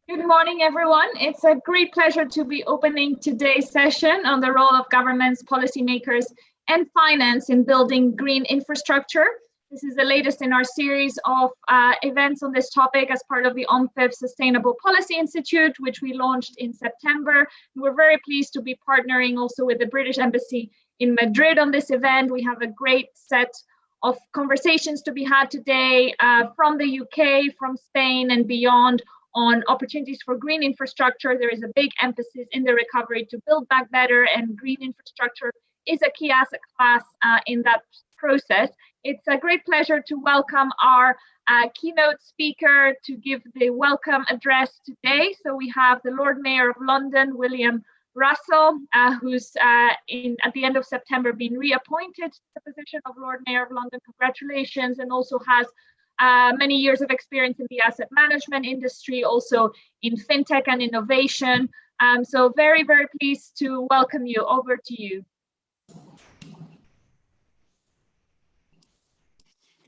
Good morning, everyone. It's a great pleasure to be opening today's session on the role of governments, policymakers, and finance in building green infrastructure. This is the latest in our series of events on this topic as part of the OMFIF Sustainable Policy Institute, which we launched in September. We're very pleased to be partnering also with the British Embassy in Madrid on this event. We have a great set of conversations to be had today from the UK, from Spain, and beyond on opportunities for green infrastructure. There is a big emphasis in the recovery to build back better, and green infrastructure is a key asset class in that process. It's a great pleasure to welcome our keynote speaker to give the welcome address today. So we have the Lord Mayor of London, William Russell, who's at the end of September been reappointed to the position of Lord Mayor of London. Congratulations, and also has many years of experience in the asset management industry, also in fintech and innovation. So very, very pleased to welcome you. Over to you.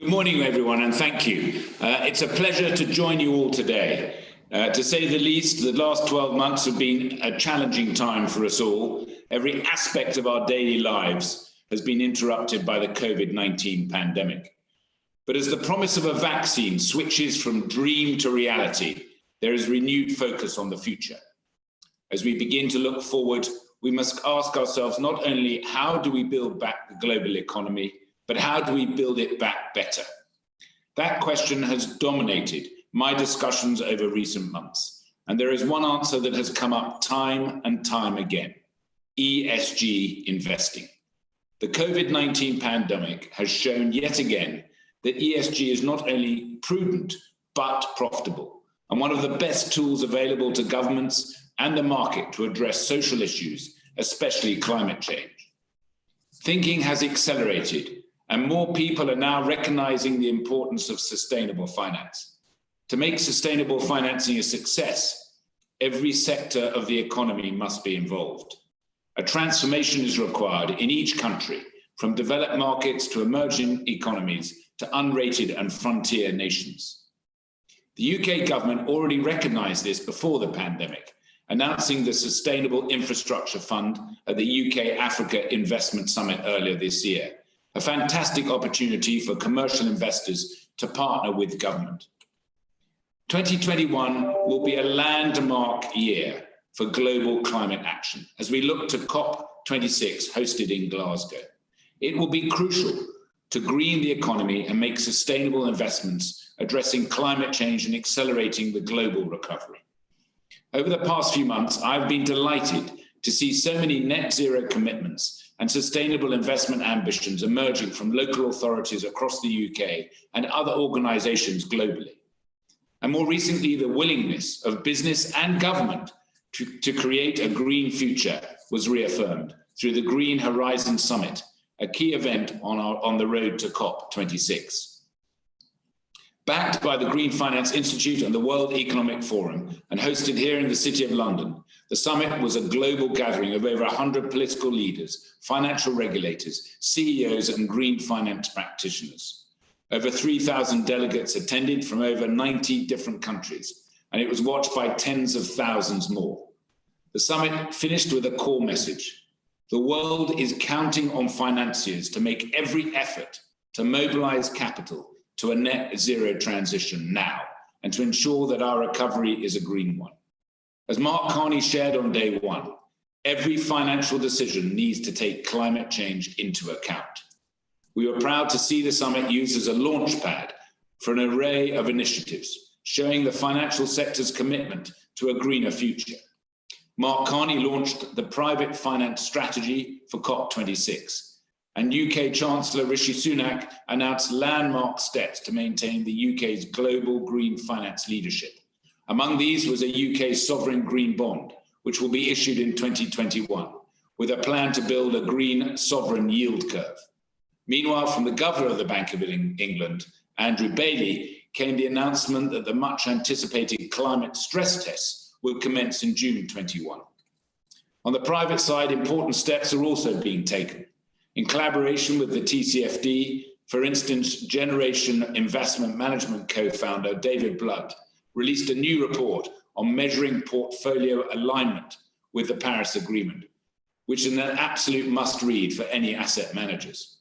Good morning, everyone, and thank you. It's a pleasure to join you all today. To say the least, the last 12 months have been a challenging time for us all. Every aspect of our daily lives has been interrupted by the COVID-19 pandemic. But as the promise of a vaccine switches from dream to reality, there is renewed focus on the future. As we begin to look forward, we must ask ourselves not only how do we build back the global economy, but how do we build it back better? That question has dominated my discussions over recent months, and there is one answer that has come up time and time again: ESG investing. The COVID-19 pandemic has shown yet again that ESG is not only prudent, but profitable, and one of the best tools available to governments and the market to address social issues, especially climate change. Thinking has accelerated, and more people are now recognizing the importance of sustainable finance. To make sustainable financing a success, every sector of the economy must be involved. A transformation is required in each country, from developed markets to emerging economies to unrated and frontier nations. The UK government already recognized this before the pandemic, announcing the Sustainable Infrastructure Fund at the UK Africa Investment Summit earlier this year, a fantastic opportunity for commercial investors to partner with government. 2021 will be a landmark year for global climate action as we look to COP26 hosted in Glasgow. It will be crucial to green the economy and make sustainable investments addressing climate change and accelerating the global recovery. Over the past few months, I've been delighted to see so many net zero commitments and sustainable investment ambitions emerging from local authorities across the UK and other organisations globally. And more recently, the willingness of business and government to create a green future was reaffirmed through the Green Horizon Summit, a key event on the road to COP26. Backed by the Green Finance Institute and the World Economic Forum, and hosted here in the City of London, the summit was a global gathering of over 100 political leaders, financial regulators, CEOs, and green finance practitioners. Over 3,000 delegates attended from over 90 different countries, and it was watched by tens of thousands more. The summit finished with a core message: the world is counting on financiers to make every effort to mobilize capital to a net zero transition now, and to ensure that our recovery is a green one. As Mark Carney shared on day one, every financial decision needs to take climate change into account. We were proud to see the summit used as a launch pad for an array of initiatives, showing the financial sector's commitment to a greener future. Mark Carney launched the Private Finance Strategy for COP26, and UK Chancellor Rishi Sunak announced landmark steps to maintain the UK's global green finance leadership. Among these was a UK sovereign green bond, which will be issued in 2021, with a plan to build a green sovereign yield curve. Meanwhile, from the Governor of the Bank of England, Andrew Bailey, came the announcement that the much anticipated climate stress tests would commence in June 21. On the private side, important steps are also being taken. In collaboration with the TCFD, for instance, Generation Investment Management co-founder David Blood released a new report on measuring portfolio alignment with the Paris Agreement, which is an absolute must-read for any asset managers.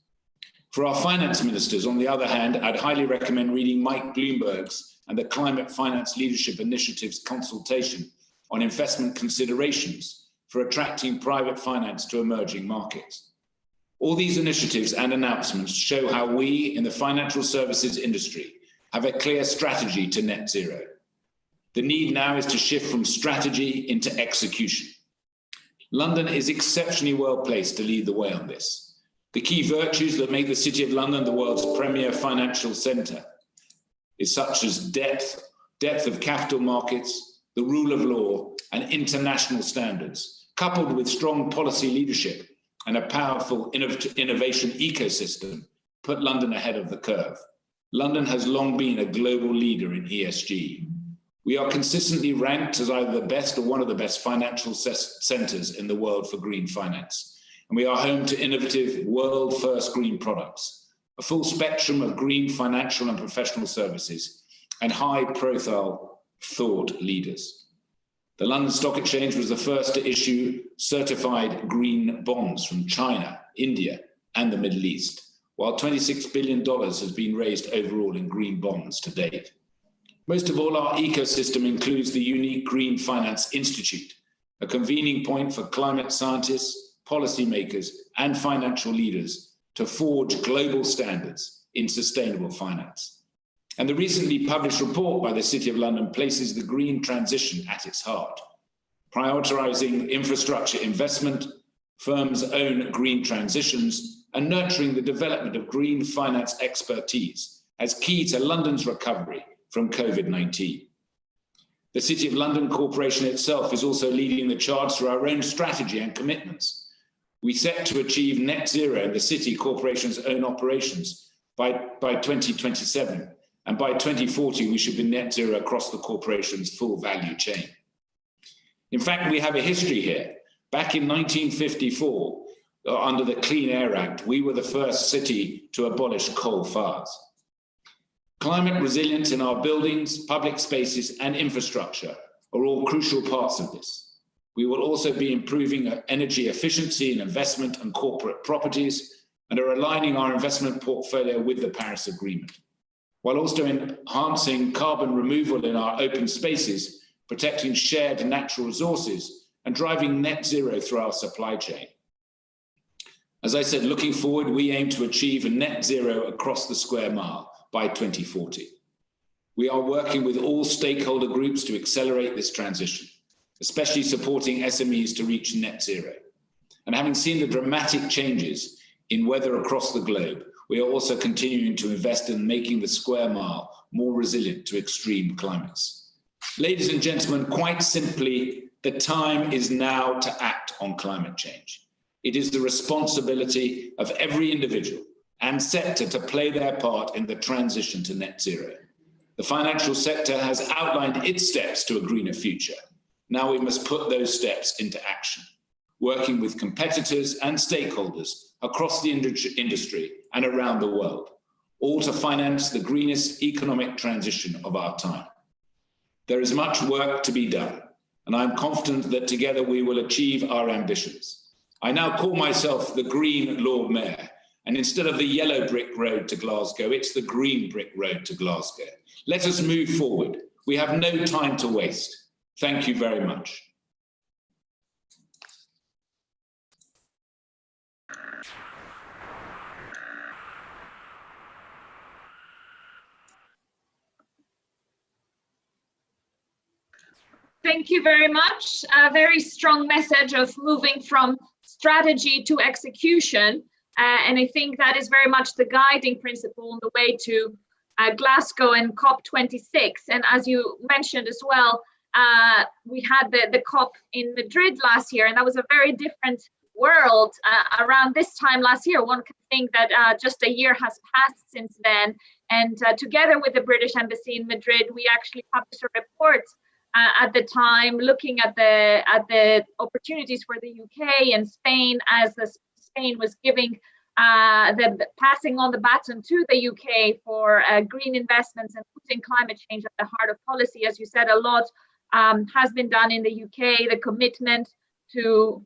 For our finance ministers, on the other hand, I'd highly recommend reading Mike Bloomberg's and the Climate Finance Leadership Initiative's consultation on investment considerations for attracting private finance to emerging markets. All these initiatives and announcements show how we in the financial services industry have a clear strategy to net zero. The need now is to shift from strategy into execution. London is exceptionally well placed to lead the way on this. The key virtues that make the City of London the world's premier financial centre is such as depth of capital markets, the rule of law, and international standards, coupled with strong policy leadership and a powerful innovation ecosystem, put London ahead of the curve. London has long been a global leader in ESG. We are consistently ranked as either the best or one of the best financial centres in the world for green finance. And we are home to innovative, world-first green products, a full spectrum of green financial and professional services, and high-profile thought leaders. The London Stock Exchange was the first to issue certified green bonds from China, India, and the Middle East, while $26 billion has been raised overall in green bonds to date. Most of all, our ecosystem includes the unique Green Finance Institute, a convening point for climate scientists, policymakers, and financial leaders to forge global standards in sustainable finance. And the recently published report by the City of London places the green transition at its heart, prioritizing infrastructure investment, firms' own green transitions, and nurturing the development of green finance expertise as key to London's recovery from COVID-19. The City of London Corporation itself is also leading the charge through our own strategy and commitments. We set to achieve net zero in the City Corporation's own operations by 2027, and by 2040 we should be net zero across the corporation's full value chain. In fact, we have a history here. Back in 1954, under the Clean Air Act, we were the first city to abolish coal fires. Climate resilience in our buildings, public spaces, and infrastructure are all crucial parts of this. We will also be improving energy efficiency in investment and corporate properties, and are aligning our investment portfolio with the Paris Agreement, while also enhancing carbon removal in our open spaces, protecting shared natural resources, and driving net zero through our supply chain. As I said, looking forward, we aim to achieve a net zero across the square mile by 2040. We are working with all stakeholder groups to accelerate this transition, especially supporting SMEs to reach net zero. And having seen the dramatic changes in weather across the globe, we are also continuing to invest in making the square mile more resilient to extreme climates. Ladies and gentlemen, quite simply, the time is now to act on climate change. It is the responsibility of every individual and sector to play their part in the transition to net zero. The financial sector has outlined its steps to a greener future. Now we must put those steps into action, working with competitors and stakeholders across the industry and around the world, all to finance the greenest economic transition of our time. There is much work to be done, and I'm confident that together we will achieve our ambitions. I now call myself the Green Lord Mayor, and instead of the yellow brick road to Glasgow, it's the green brick road to Glasgow. Let us move forward. We have no time to waste. Thank you very much. Thank you very much. A very strong message of moving from strategy to execution. And I think that is very much the guiding principle on the way to Glasgow and COP26. And as you mentioned as well, we had the COP in Madrid last year, and that was a very different world around this time last year. One can think that just a year has passed since then. And together with the British Embassy in Madrid, we actually published a report at the time, looking at the opportunities for the UK and Spain, as Spain was giving passing on the baton to the UK for green investments and putting climate change at the heart of policy. As you said, a lot has been done in the UK, the commitment to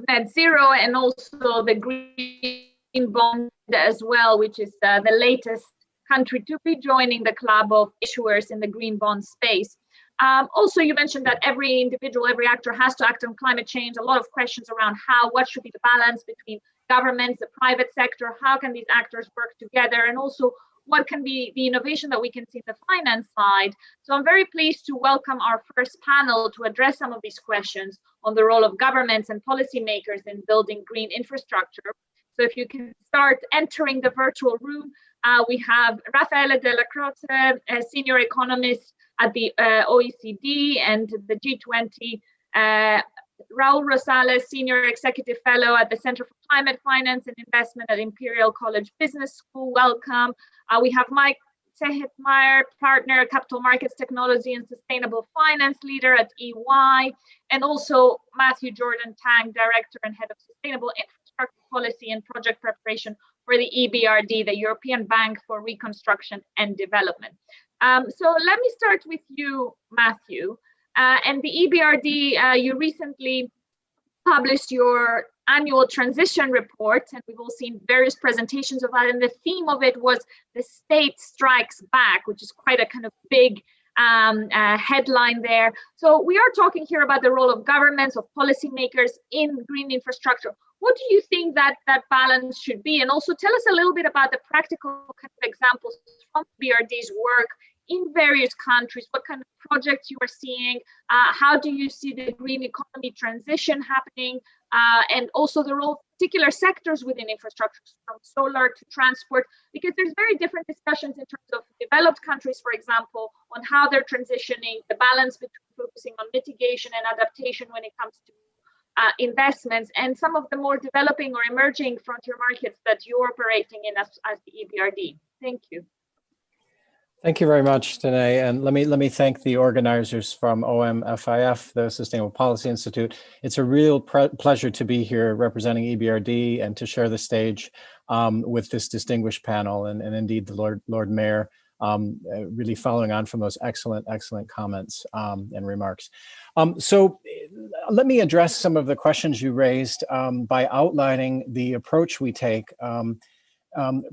net zero, and also the green bond as well, which is the latest country to be joining the club of issuers in the green bond space. Also, you mentioned that every individual, every actor has to act on climate change. A lot of questions around what should be the balance between governments, the private sector, how can these actors work together, and also what can be the innovation that we can see in the finance side. So I'm very pleased to welcome our first panel to address some of these questions on the role of governments and policymakers in building green infrastructure. So if you can start entering the virtual room, we have Raffaele Della Croce, a senior economist at the OECD and the G20, Raul Rosales, Senior Executive Fellow at the Center for Climate Finance and Investment at Imperial College Business School. Welcome. We have Mike Tehetmeyer, Partner, Capital Markets Technology and Sustainable Finance Leader at EY, and also Matthew Jordan Tang, Director and Head of Sustainable Infrastructure Policy and Project Preparation for the EBRD, the European Bank for Reconstruction and Development. So let me start with you, Matthew. And the EBRD, you recently published your annual transition report, and we've all seen various presentations of that. And the theme of it was the state strikes back, which is quite a kind of big headline there. So we are talking here about the role of governments, of policymakers in green infrastructure. What do you think that balance should be? And also tell us a little bit about the practical kind of examples from BRD's work in various countries, what kind of projects you are seeing, how do you see the green economy transition happening, and also the role of particular sectors within infrastructure, from solar to transport, because there's very different discussions in terms of developed countries, for example, on how they're transitioning, the balance between focusing on mitigation and adaptation when it comes to investments, and some of the more developing or emerging frontier markets that you're operating in as the EBRD. Thank you. Thank you very much, Danae, and let me thank the organizers from OMFIF, the Sustainable Policy Institute. It's a real pleasure to be here representing EBRD and to share the stage with this distinguished panel, and indeed the Lord Mayor, really following on from those excellent comments and remarks. So let me address some of the questions you raised by outlining the approach we take.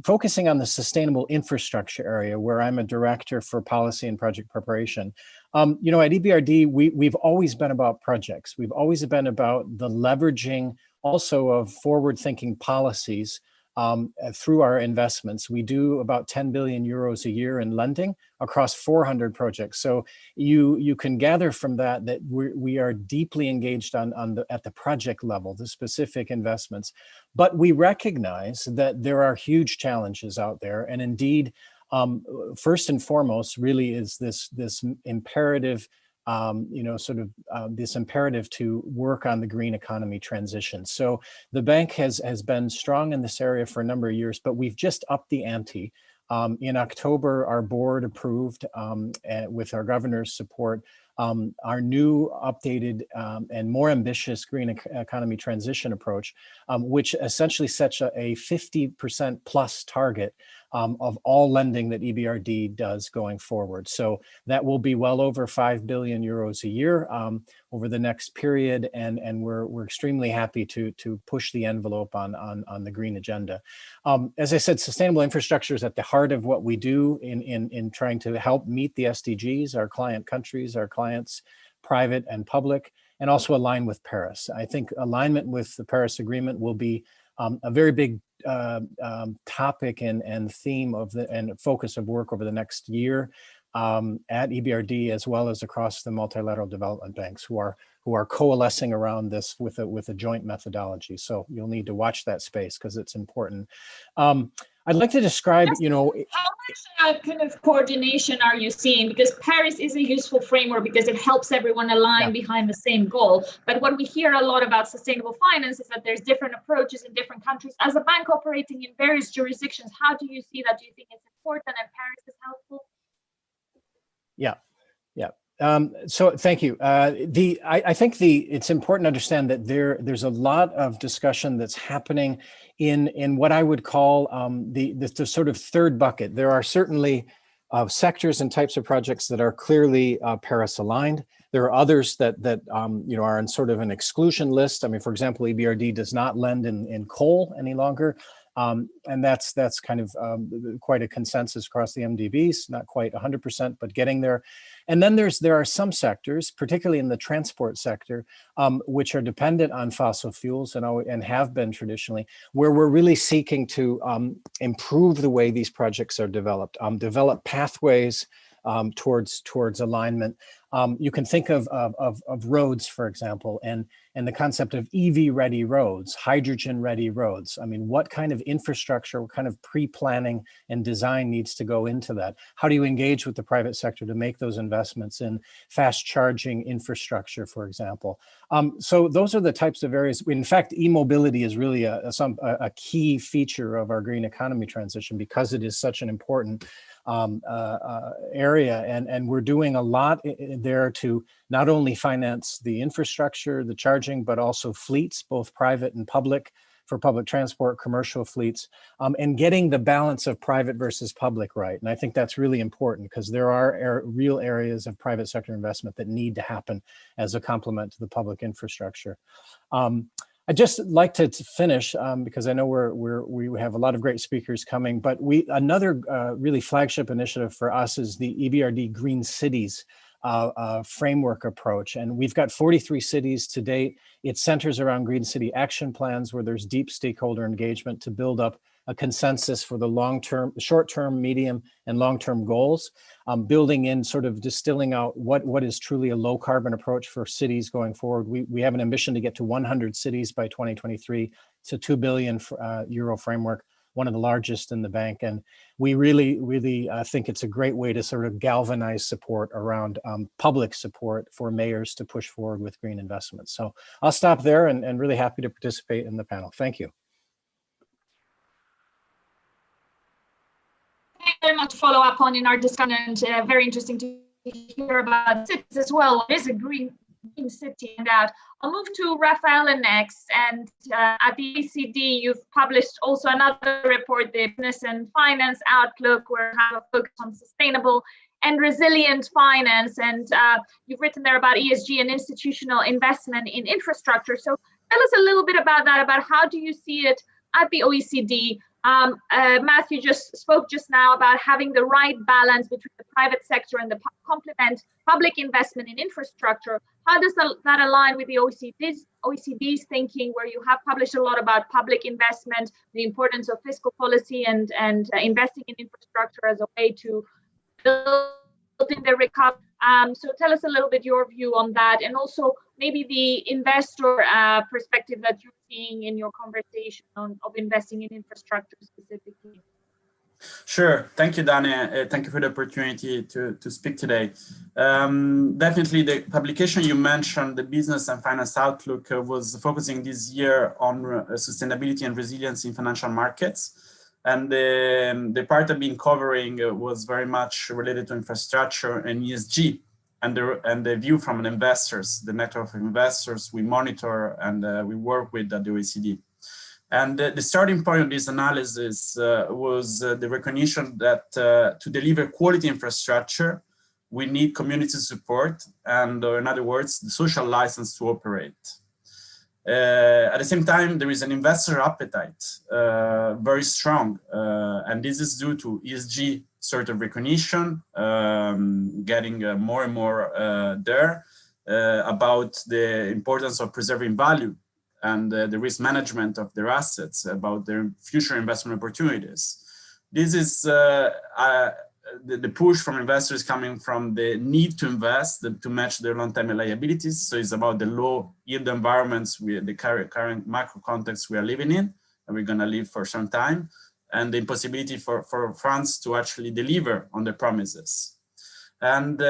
Focusing on the sustainable infrastructure area, where I'm a director for policy and project preparation. You know, at EBRD, we've always been about projects. We've always been about the leveraging also of forward-thinking policies through our investments. We do about 10 billion euros a year in lending across 400 projects. So you can gather from that we are deeply engaged at the project level, the specific investments. But we recognize that there are huge challenges out there, and indeed, first and foremost, really is this imperative. This imperative to work on the green economy transition. So the bank has been strong in this area for a number of years, but we've just upped the ante. In October, our board approved, with our governor's support, our new updated and more ambitious green economy transition approach, which essentially sets a 50% plus target of all lending that EBRD does going forward. So that will be well over 5 billion euros a year over the next period, and we're extremely happy to push the envelope on the green agenda. As I said, sustainable infrastructure is at the heart of what we do in trying to help meet the SDGs, our client countries, our clients, private and public, and also align with Paris. I think alignment with the Paris Agreement will be a very big topic and theme and focus of work over the next year at EBRD, as well as across the multilateral development banks who are coalescing around this with a joint methodology. So you'll need to watch that space because it's important. I'd like to describe, yes, how much kind of coordination are you seeing? Because Paris is a useful framework because it helps everyone align behind the same goal. But what we hear a lot about sustainable finance is that there's different approaches in different countries. As a bank operating in various jurisdictions, how do you see that? Do you think it's important and Paris is helpful? Yeah. So thank you. I think it's important to understand that there's a lot of discussion that's happening in what I would call the sort of third bucket. There are certainly sectors and types of projects that are clearly Paris aligned. There are others that are on sort of an exclusion list. I mean, for example, EBRD does not lend in coal any longer. And that's kind of quite a consensus across the MDBs, not quite 100%, but getting there. And then there are some sectors, particularly in the transport sector, which are dependent on fossil fuels and have been traditionally, where we're really seeking to improve the way these projects are developed, develop pathways towards alignment. You can think of roads, for example, and the concept of EV-ready roads, hydrogen-ready roads. I mean, what kind of infrastructure, what kind of pre-planning and design needs to go into that? How do you engage with the private sector to make those investments in fast charging infrastructure, for example? So those are the types of areas. In fact, e-mobility is really a key feature of our green economy transition because it is such an important area, and we're doing a lot there to not only finance the infrastructure, the charging, but also fleets, both private and public, for public transport, commercial fleets, and getting the balance of private versus public right. And I think that's really important because there are real areas of private sector investment that need to happen as a complement to the public infrastructure. I'd just like to finish because I know we have a lot of great speakers coming, but another really flagship initiative for us is the EBRD Green Cities framework approach. And we've got 43 cities to date. It centers around green city action plans where there's deep stakeholder engagement to build up a consensus for the long-term, short-term, medium, and long-term goals, building in sort of distilling out what is truly a low-carbon approach for cities going forward. We have an ambition to get to 100 cities by 2023. It's a 2 billion euro framework, one of the largest in the bank. And we really think it's a great way to sort of galvanize support around public support for mayors to push forward with green investments. So I'll stop there and really happy to participate in the panel. Thank you. Very much follow up on in our discussion, and very interesting to hear about cities as well. It is a green city, and I'll move to Raffaele next. And at the OECD, you've published also another report, the Business and Finance Outlook, where you have a focus on sustainable and resilient finance. And you've written there about ESG and institutional investment in infrastructure. So tell us a little bit about that, about how do you see it at the OECD? Matthew just spoke now about having the right balance between the private sector and the complement public investment in infrastructure. How does that align with the OECD's thinking, where you have published a lot about public investment, the importance of fiscal policy and investing in infrastructure as a way to building the recovery? So tell us a little bit your view on that, and also maybe the investor perspective that you're seeing in your conversation of investing in infrastructure specifically. Sure. Thank you, Dana. Thank you for the opportunity to speak today. Definitely the publication you mentioned, the Business and Finance Outlook, was focusing this year on sustainability and resilience in financial markets. And the part I've been covering was very much related to infrastructure and ESG, and the view from investors, the network of investors we monitor and we work with at the OECD. And the starting point of this analysis was the recognition that to deliver quality infrastructure, we need community support and, in other words, the social license to operate. At the same time, there is an investor appetite, very strong, and this is due to ESG sort of recognition, getting more and more there about the importance of preserving value and the risk management of their assets, about their future investment opportunities. This is the push from investors coming from the need to invest, to match their long-term liabilities. So it's about the low yield environments, the current macro context we are living in, and we're going to live for some time, and the impossibility for funds to actually deliver on their promises. And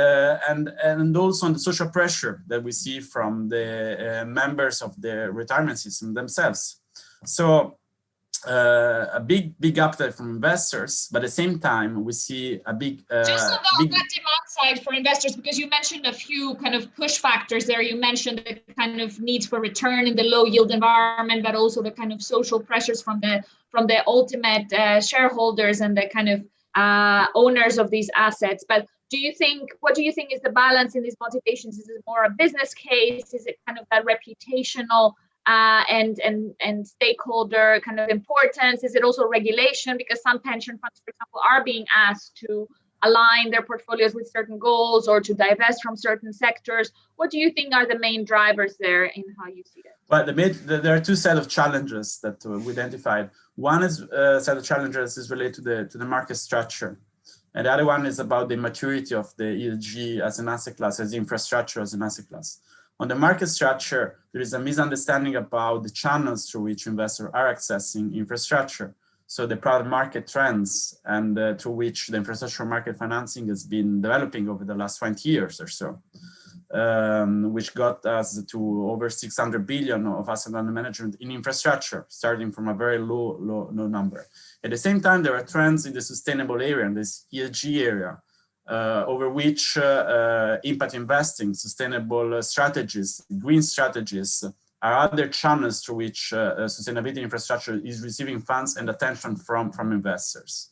also on the social pressure that we see from the members of the retirement system themselves. So a big appetite from investors, but at the same time we see a big just on that demand side for investors, because you mentioned a few kind of push factors there. You mentioned the kind of needs for return in the low yield environment, but also the kind of social pressures from the ultimate shareholders and the kind of owners of these assets. But what do you think is the balance in these motivations? Is it more a business case? Is it kind of that reputational and stakeholder kind of importance? Is it also regulation? Because some pension funds, for example, are being asked to align their portfolios with certain goals or to divest from certain sectors. What do you think are the main drivers there in how you see it? Well, there are two sets of challenges that we identified. One is set of challenges is related to the market structure. And the other one is about the maturity of the ESG as an asset class, as infrastructure as an asset class. On the market structure, there is a misunderstanding about the channels through which investors are accessing infrastructure. So the private market trends and through which the infrastructure market financing has been developing over the last 20 years or so, which got us to over 600 billion of asset under management in infrastructure, starting from a very low number. At the same time, there are trends in the sustainable area, in this ESG area, over which impact investing, sustainable strategies, green strategies are other channels through which sustainability infrastructure is receiving funds and attention from investors.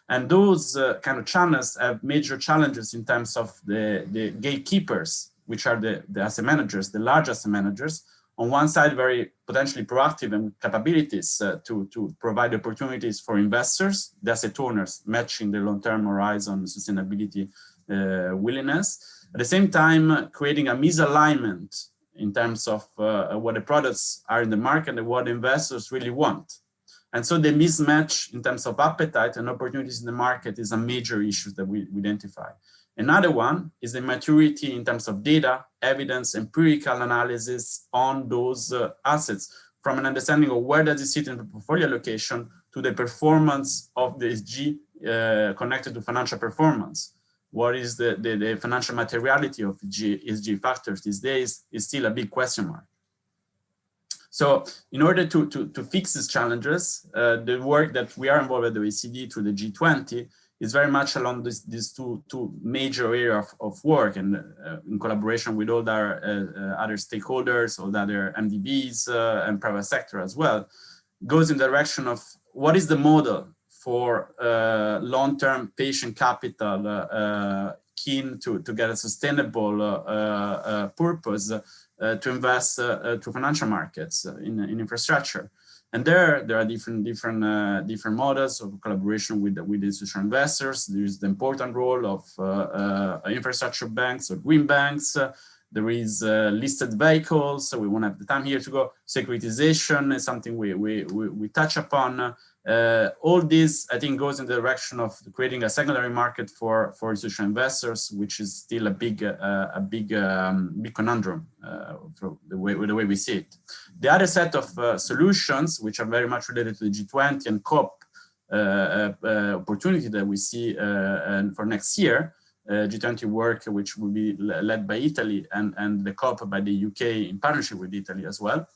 And those kind of channels have major challenges in terms of the gatekeepers, which are the asset managers, the large asset managers. On one side, very potentially proactive and capabilities to provide opportunities for investors, the asset owners, matching the long-term horizon sustainability willingness. At the same time, creating a misalignment in terms of what the products are in the market and what investors really want. And so the mismatch in terms of appetite and opportunities in the market is a major issue that we identify. Another one is the maturity in terms of data, evidence, empirical analysis on those assets, from an understanding of where does it sit in the portfolio allocation to the performance of the ESG connected to financial performance. What is the financial materiality of ESG factors these days is still a big question mark. So in order to fix these challenges, the work that we are involved with the OECD through the G20 is very much along these two major areas of work, and in collaboration with all our other stakeholders, all the other MDBs and private sector as well, goes in the direction of what is the model for long-term patient capital keen to get a sustainable purpose to invest to financial markets in infrastructure. And there are different models of collaboration with institutional investors. There is the important role of infrastructure banks or green banks. There is listed vehicles, so we won't have the time here to go. Securitization is something we touch upon. All this, I think, goes in the direction of creating a secondary market for institutional investors, which is still a big conundrum for the way we see it. The other set of solutions, which are very much related to the G20 and COP opportunity that we see for next year, G20 work, which will be led by Italy, and the COP by the UK in partnership with Italy as well,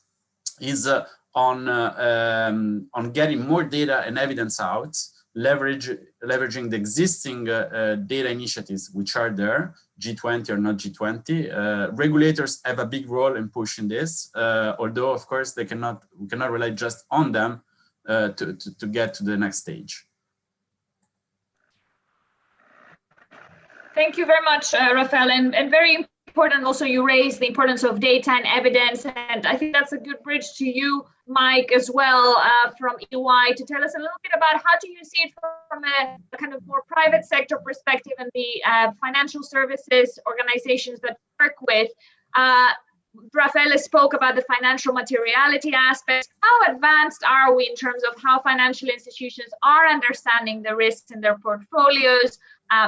is on getting more data and evidence out, leveraging the existing data initiatives which are there, G20 or not G20. Regulators have a big role in pushing this, although of course we cannot rely just on them to get to the next stage. Thank you very much, Raffaele, and very important also you raised the importance of data and evidence, and I think that's a good bridge to you, Mike, as well, from EY, to tell us a little bit about how do you see it from a kind of more private sector perspective and the financial services organizations that work with. Raffaele spoke about the financial materiality aspects. How advanced are we in terms of how financial institutions are understanding the risks in their portfolios,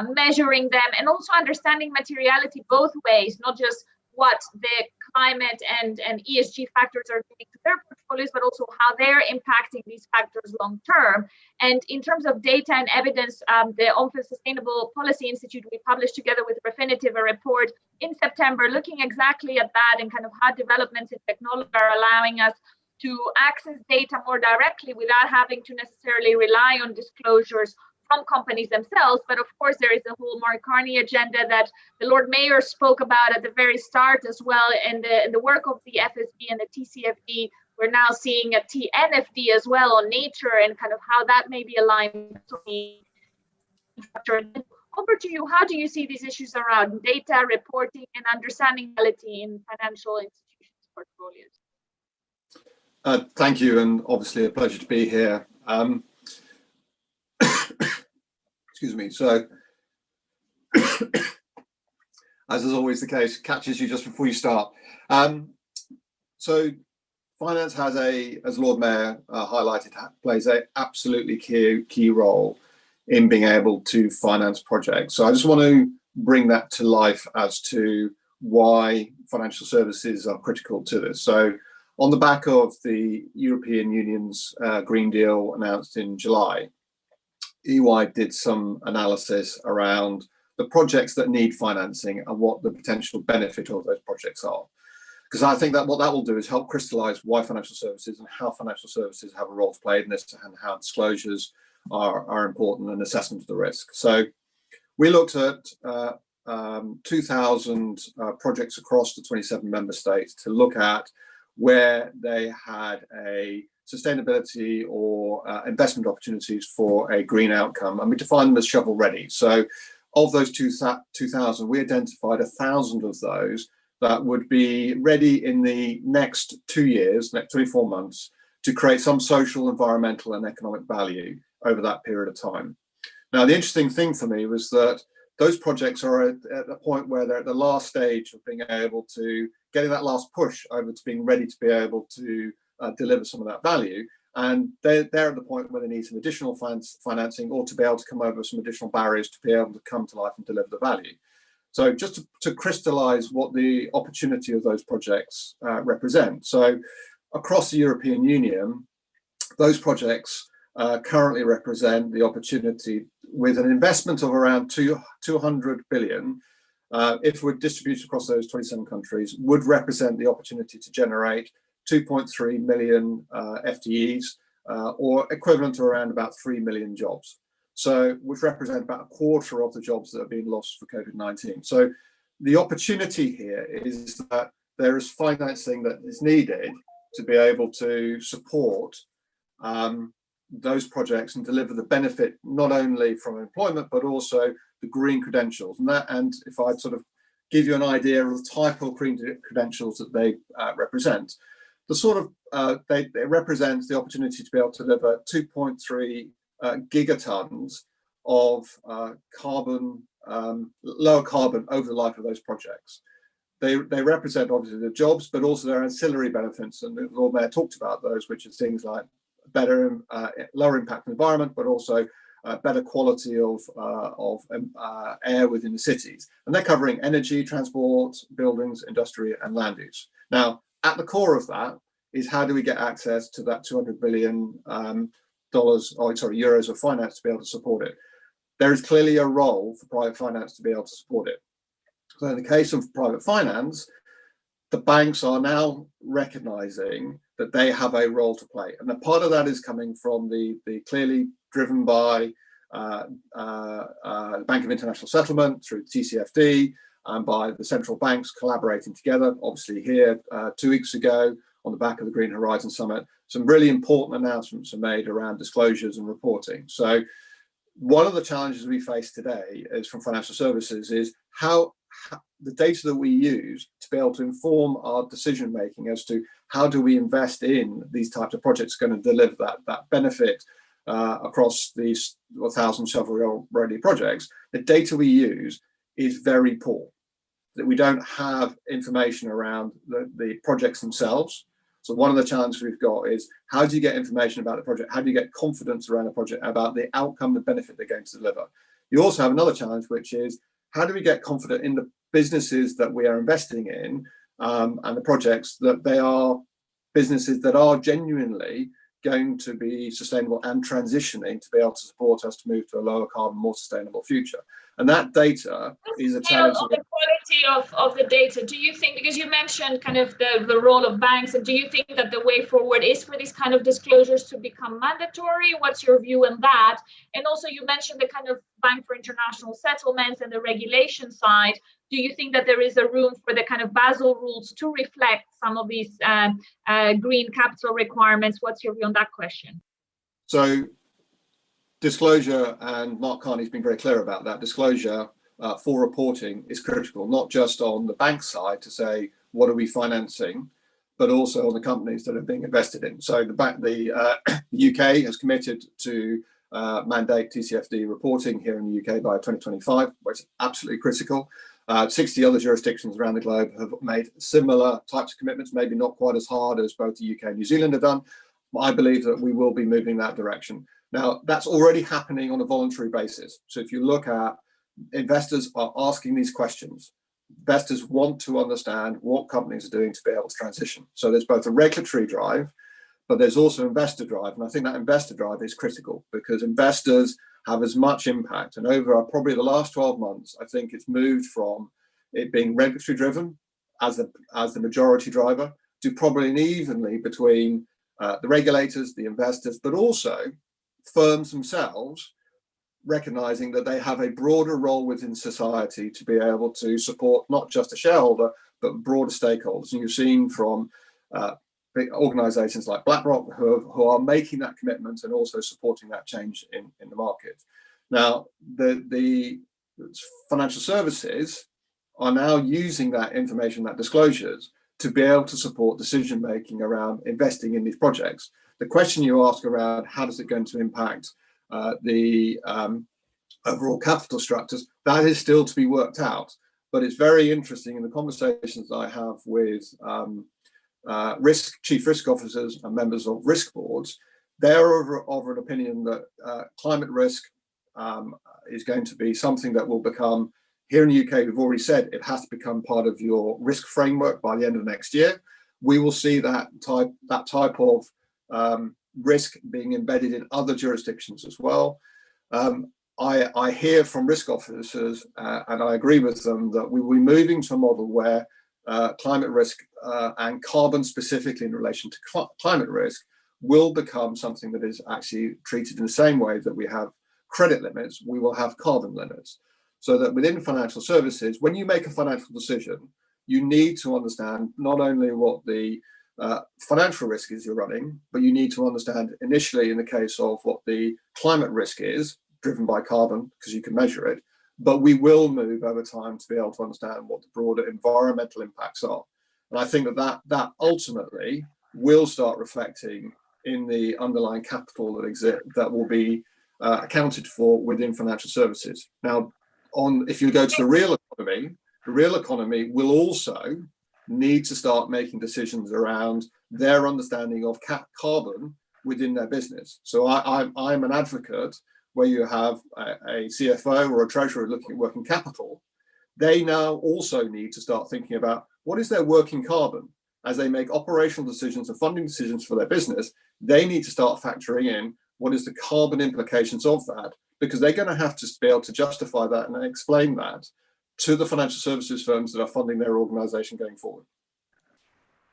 measuring them, and also understanding materiality both ways, not just what the climate and ESG factors are doing to their portfolios, but also how they're impacting these factors long term. And in terms of data and evidence, the OMFIF Sustainable Policy Institute, we published together with Refinitiv a report in September looking exactly at that and kind of how developments in technology are allowing us to access data more directly without having to necessarily rely on disclosures from companies themselves. But of course, there is a whole Mark Carney agenda that the Lord Mayor spoke about at the very start as well. And the work of the FSB and the TCFD, we're now seeing a TNFD as well on nature and kind of how that may be aligned. infrastructure. Over to you, how do you see these issues around data, reporting, and understanding reality in financial institutions' portfolios? Thank you, and obviously a pleasure to be here. Excuse me. So, as is always the case, catches you just before you start. So, finance has as Lord Mayor highlighted, plays an absolutely key role in being able to finance projects. So I just want to bring that to life as to why financial services are critical to this. So on the back of the European Union's Green Deal announced in July, EY did some analysis around the projects that need financing and what the potential benefit of those projects are. Because I think that what that will do is help crystallize why financial services and how financial services have a role to play in this, and how disclosures are important, and assessment of the risk. So we looked at 2,000 projects across the 27 member states to look at where they had a sustainability or investment opportunities for a green outcome, and we defined them as shovel ready. So of those 2,000, we identified 1,000 of those that would be ready in the next 2 years, next 24 months, to create some social, environmental, and economic value over that period of time. Now, the interesting thing for me was that those projects are at the point where they're at the last stage of being able to getting that last push over to being ready to be able to deliver some of that value. And they're at the point where they need some additional financing, or to be able to come over some additional barriers to be able to come to life and deliver the value. So just to crystallize what the opportunity of those projects represent. So across the European Union, those projects currently represent the opportunity, with an investment of around 200 billion, if we're distributed across those 27 countries, would represent the opportunity to generate 2.3 million FTEs, or equivalent to around about 3 million jobs. So, which represent about a quarter of the jobs that are being lost for COVID-19. So the opportunity here is that there is financing that is needed to be able to support those projects and deliver the benefit, not only from employment, but also the green credentials. And if I sort of give you an idea of the type of green credentials that they represent, the sort of they represent the opportunity to be able to deliver 2.3 gigatons of carbon, lower carbon over the life of those projects. They represent obviously the jobs, but also their ancillary benefits, and the Lord Mayor talked about those, which is things like better, lower impact environment, but also better quality of air within the cities. And they're covering energy, transport, buildings, industry, and land use. Now, at the core of that is, how do we get access to that 200 billion euros of finance to be able to support it? There is clearly a role for private finance to be able to support it. So in the case of private finance, the banks are now recognizing that they have a role to play. And a part of that is coming from the clearly driven by the Bank of International Settlement through TCFD, and by the central banks collaborating together. Obviously here 2 weeks ago, on the back of the Green Horizon Summit, some really important announcements are made around disclosures and reporting. So one of the challenges we face today is, from financial services, is how the data that we use to be able to inform our decision making as to how do we invest in these types of projects going to deliver that benefit across these 1,000 shovel-ready projects. The data we use is very poor. That we don't have information around the projects themselves. So one of the challenges we've got is, how do you get information about the project? How do you get confidence around the project about the outcome, the benefit they're going to deliver? You also have another challenge, which is, how do we get confident in the businesses that we are investing in, and the projects that they are businesses that are genuinely going to be sustainable and transitioning to be able to support us to move to a lower carbon, more sustainable future. And that data is a challenge. On the quality of the data, do you think, because you mentioned kind of the role of banks, and do you think that the way forward is for these kind of disclosures to become mandatory? What's your view on that? And also, you mentioned the kind of Bank for International Settlements and the regulation side. Do you think that there is a room for the kind of Basel rules to reflect some of these green capital requirements? What's your view on that question? So disclosure, and Mark Carney's been very clear about that, disclosure for reporting is critical, not just on the bank side to say, what are we financing, but also on the companies that are being invested in. So the UK has committed to mandate TCFD reporting here in the UK by 2025, where it's absolutely critical. 60 other jurisdictions around the globe have made similar types of commitments, maybe not quite as hard as both the UK and New Zealand have done. I believe that we will be moving that direction. Now, that's already happening on a voluntary basis. So if you look at, investors are asking these questions. Investors want to understand what companies are doing to be able to transition. So there's both a regulatory drive, but there's also investor drive. And I think that investor drive is critical because investors have as much impact. And over probably the last 12 months, I think it's moved from it being regulatory driven as the majority driver to probably an evenly between the regulators, the investors, but also firms themselves recognizing that they have a broader role within society to be able to support not just a shareholder, but broader stakeholders. And you've seen from big organizations like BlackRock who are making that commitment and also supporting that change in the market. Now, the financial services are now using that information, that disclosures, to be able to support decision making around investing in these projects. The question you ask around how is it going to impact the overall capital structures, that is still to be worked out. But it's very interesting in the conversations I have with chief risk officers and members of risk boards, they're of an opinion that climate risk is going to be something that will become, here in the UK, we've already said it has to become part of your risk framework by the end of next year. We will see that type of risk being embedded in other jurisdictions as well. I hear from risk officers, and I agree with them, that we will be moving to a model where climate risk and carbon specifically in relation to climate risk will become something that is actually treated in the same way that we have credit limits, we will have carbon limits. So that within financial services, when you make a financial decision, you need to understand not only what the financial risk is you're running, but you need to understand initially in the case of what the climate risk is, driven by carbon, because you can measure it, but we will move over time to be able to understand what the broader environmental impacts are. And I think that ultimately will start reflecting in the underlying capital that will be accounted for within financial services. Now, if you go to the real economy will also need to start making decisions around their understanding of carbon within their business. So I'm an advocate where you have a CFO or a treasurer looking at working capital. They now also need to start thinking about what is their working carbon as they make operational decisions and funding decisions for their business. They need to start factoring in what is the carbon implications of that, because they're going to have to be able to justify that and explain that to the financial services firms that are funding their organization going forward.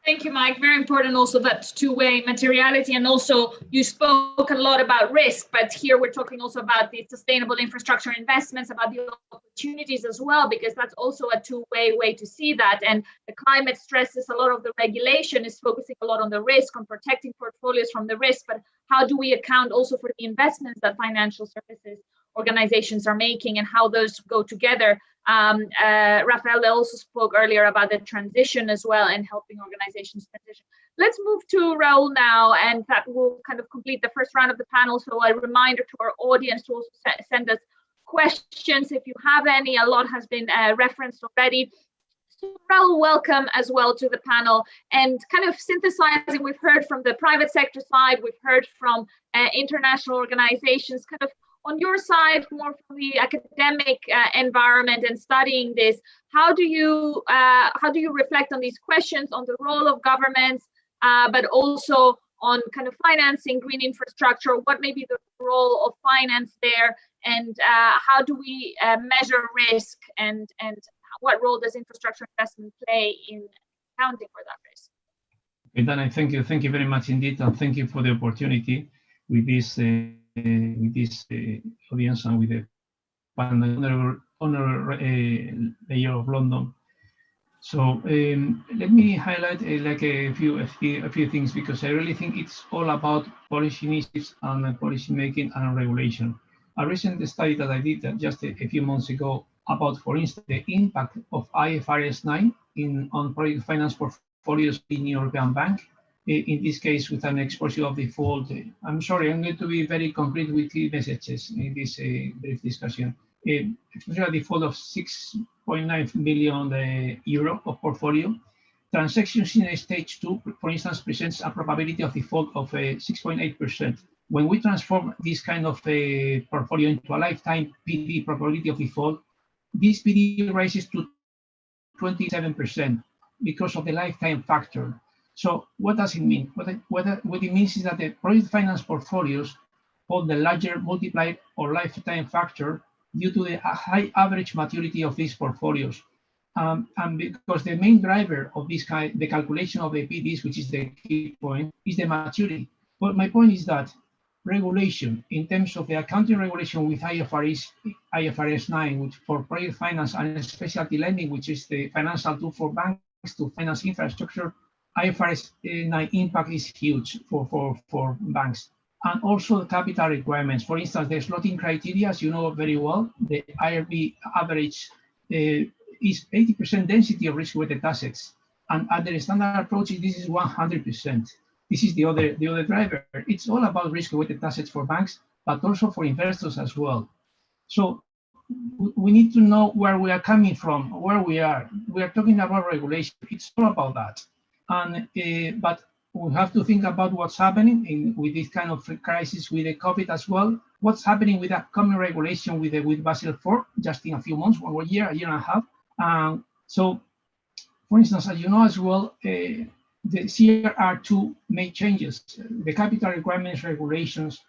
Thank you, Mike. Very important also that two-way materiality, and also you spoke a lot about risk, but here we're talking also about the sustainable infrastructure investments, about the opportunities as well, because that's also a two-way way to see that. And the climate stresses, a lot of the regulation is focusing a lot on the risk, on protecting portfolios from the risk, but how do we account also for the investments that financial services organizations are making and how those go together? Raffaele also spoke earlier about the transition as well and helping organizations transition. Let's move to Raul now, and that will kind of complete the first round of the panel. So a reminder to our audience to also send us questions if you have any. A lot has been referenced already. So Raul, welcome as well to the panel. And kind of synthesizing, we've heard from the private sector side, we've heard from international organizations, kind of on your side, more from the academic environment and studying this, how do you reflect on these questions, on the role of governments, but also on kind of financing green infrastructure? What may be the role of finance there, and how do we measure risk, and what role does infrastructure investment play in accounting for that risk? Okay, Dana, thank you very much indeed, and thank you for the opportunity with this audience and with the honorable Mayor of London So let me highlight like a few things, because I really think it's all about policy initiatives and policy making and regulation. A recent study that I did just a few months ago about, for instance, the impact of IFRS 9 on project finance portfolios in European bank. In this case, with an exposure of default. I'm sorry, I'm going to be very concrete with key messages in this brief discussion. Exposure default of 6.9 million euro of portfolio. Transactions in stage 2, for instance, presents a probability of default of 6.8%. When we transform this kind of portfolio into a lifetime PD probability of default, this PD rises to 27% because of the lifetime factor. So what does it mean? What it means is that the project finance portfolios hold the larger multiplier or lifetime factor due to the high average maturity of these portfolios. And because the main driver of this kind, the calculation of the PDs, which is the key point, is the maturity. But my point is that regulation, in terms of the accounting regulation with IFRS 9, which for project finance and specialty lending, which is the financial tool for banks to finance infrastructure, IFRS 9 impact is huge for banks. And also the capital requirements. For instance, the slotting criteria, as you know very well, the IRB average is 80% density of risk-weighted assets. And under the standard approach, this is 100%. This is the other driver. It's all about risk-weighted assets for banks, but also for investors as well. So we need to know where we are coming from, where we are. We are talking about regulation. It's all about that. And but we have to think about what's happening with this kind of crisis with the COVID as well. What's happening with upcoming regulation with Basel IV, just in a few months, 1 year, a year and a half. So, for instance, as you know as well, the CRR2 made changes. The capital requirements regulations,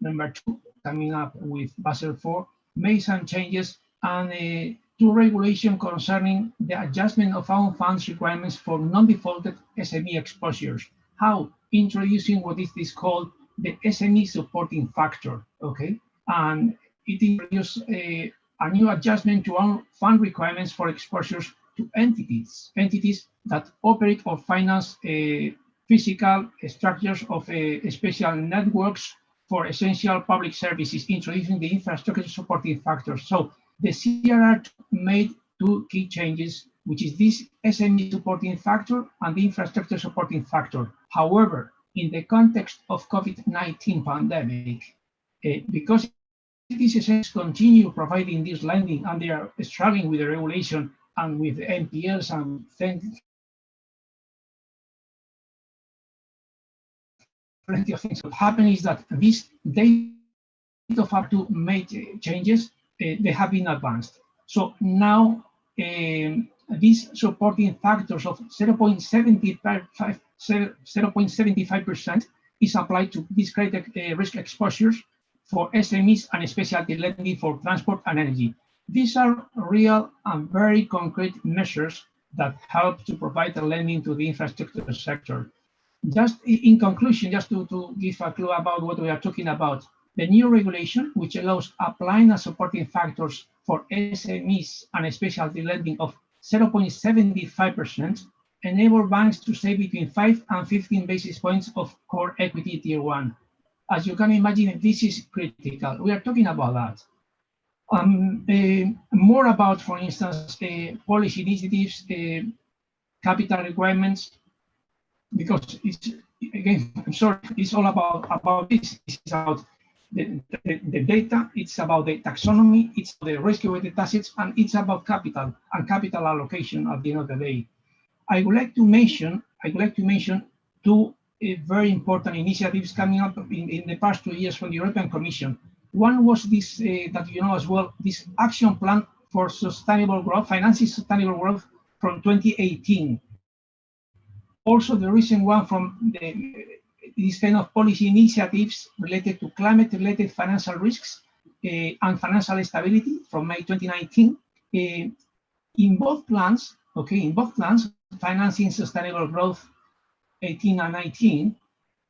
number 2, coming up with Basel IV, made some changes, and to regulation concerning the adjustment of own funds requirements for non-defaulted SME exposures. How? Introducing what is this called the SME supporting factor, okay? And it introduced a new adjustment to own fund requirements for exposures to entities that operate or finance physical structures of special networks for essential public services, introducing the infrastructure supporting factors. So the CRR made 2 key changes, which is this SME supporting factor and the infrastructure supporting factor. However, in the context of COVID-19 pandemic, because citizens continue providing this lending and they are struggling with the regulation and with NPLs and plenty of things that happen, is that this date of up to made changes, they have been advanced. So now these supporting factors of 0.75% is applied to these credit risk exposures for SMEs and specialty lending for transport and energy. These are real and very concrete measures that help to provide the lending to the infrastructure sector. Just in conclusion, just to give a clue about what we are talking about, the new regulation, which allows applying a supporting factors for SMEs and specialty lending of 0.75%, enable banks to save between 5 and 15 basis points of core equity tier 1. As you can imagine, this is critical. We are talking about that. More about, for instance, policy initiatives, capital requirements, because it's, again, I'm sorry, it's all about this. It's about the data, it's about the taxonomy, it's the risk-weighted assets, and it's about capital and capital allocation at the end of the day. I would like to mention 2 very important initiatives coming up in the past 2 years from the European Commission. One was this, that you know as well, this action plan for sustainable growth, financing sustainable growth from 2018. Also the recent one from this kind of policy initiatives related to climate-related financial risks and financial stability from May 2019. In both plans, financing sustainable growth 18 and 19,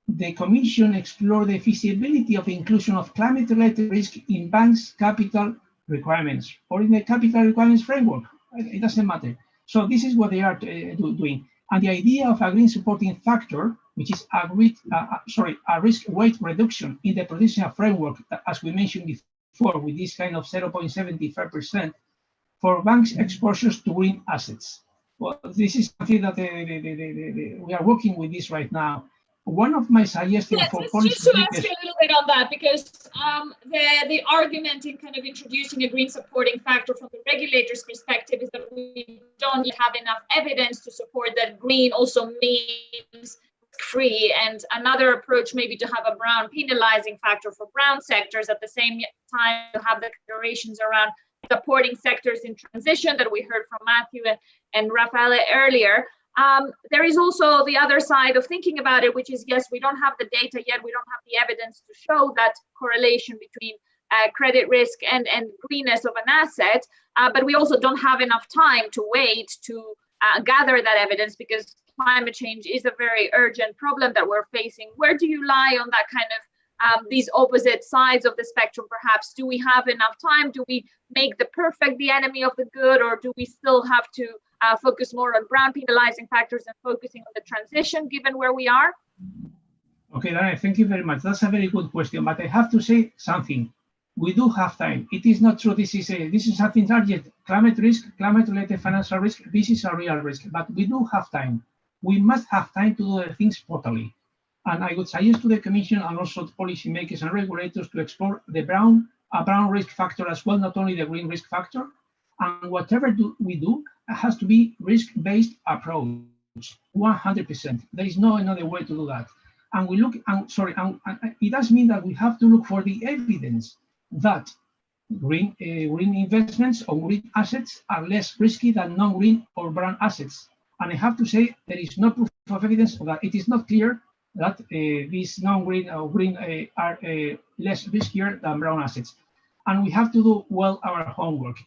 the Commission explored the feasibility of inclusion of climate-related risk in banks' capital requirements or in the capital requirements framework. It doesn't matter. So this is what they are doing. And the idea of a green supporting factor, which is a risk weight reduction in the prudential framework, as we mentioned before, with this kind of 0.75% for banks' exposures to green assets. Well, this is something that we are working with this right now. One of my suggestions for policy just to ask you a little bit on that, because the argument in kind of introducing a green supporting factor from the regulator's perspective is that we don't have enough evidence to support that green also means free, and another approach maybe to have a brown penalizing factor for brown sectors. At the same time, to have the considerations around supporting sectors in transition that we heard from Matthew and Raffaele earlier. There is also the other side of thinking about it, which is, yes, we don't have the data yet, we don't have the evidence to show that correlation between credit risk and greenness of an asset, but we also don't have enough time to wait to gather that evidence, because climate change is a very urgent problem that we're facing. Where do you lie on that kind of these opposite sides of the spectrum, perhaps? Do we have enough time? Do we make the perfect the enemy of the good, or do we still have to focus more on brown penalizing factors and focusing on the transition, given where we are? Okay, Dana, thank you very much. That's a very good question, but I have to say something. We do have time. It is not true. This is something target. Climate risk, climate-related financial risk. This is a real risk, but we do have time. We must have time to do the things properly. And I would suggest to the Commission and also to policymakers and regulators to explore the brown risk factor as well, not only the green risk factor. And whatever we do, it has to be risk-based approach, 100%. There is no another way to do that. And we look, it does mean that we have to look for the evidence that green investments or green assets are less risky than non-green or brown assets. And I have to say there is no proof of evidence that it is not clear that these non-green or green are less riskier than brown assets. And we have to do well our homework.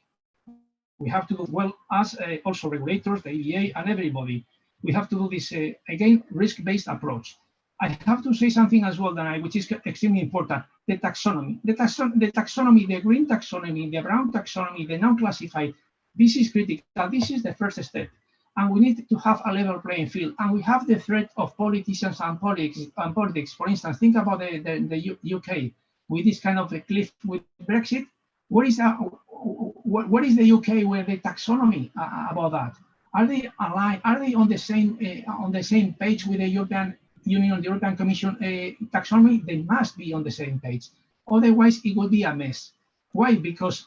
We have to do well as also regulators, the EBA, and everybody. We have to do this, again, risk-based approach. I have to say something as well, Dana, which is extremely important, the taxonomy. The taxonomy, the green taxonomy, the brown taxonomy, the non-classified, this is critical. This is the first step. And we need to have a level playing field. And we have the threat of politicians and politics. For instance, think about the UK with this kind of a cliff with Brexit. What is the UK with the taxonomy about that? Are they aligned? Are they on the same page with the European Union, the European Commission taxonomy? They must be on the same page. Otherwise, it will be a mess. Why? Because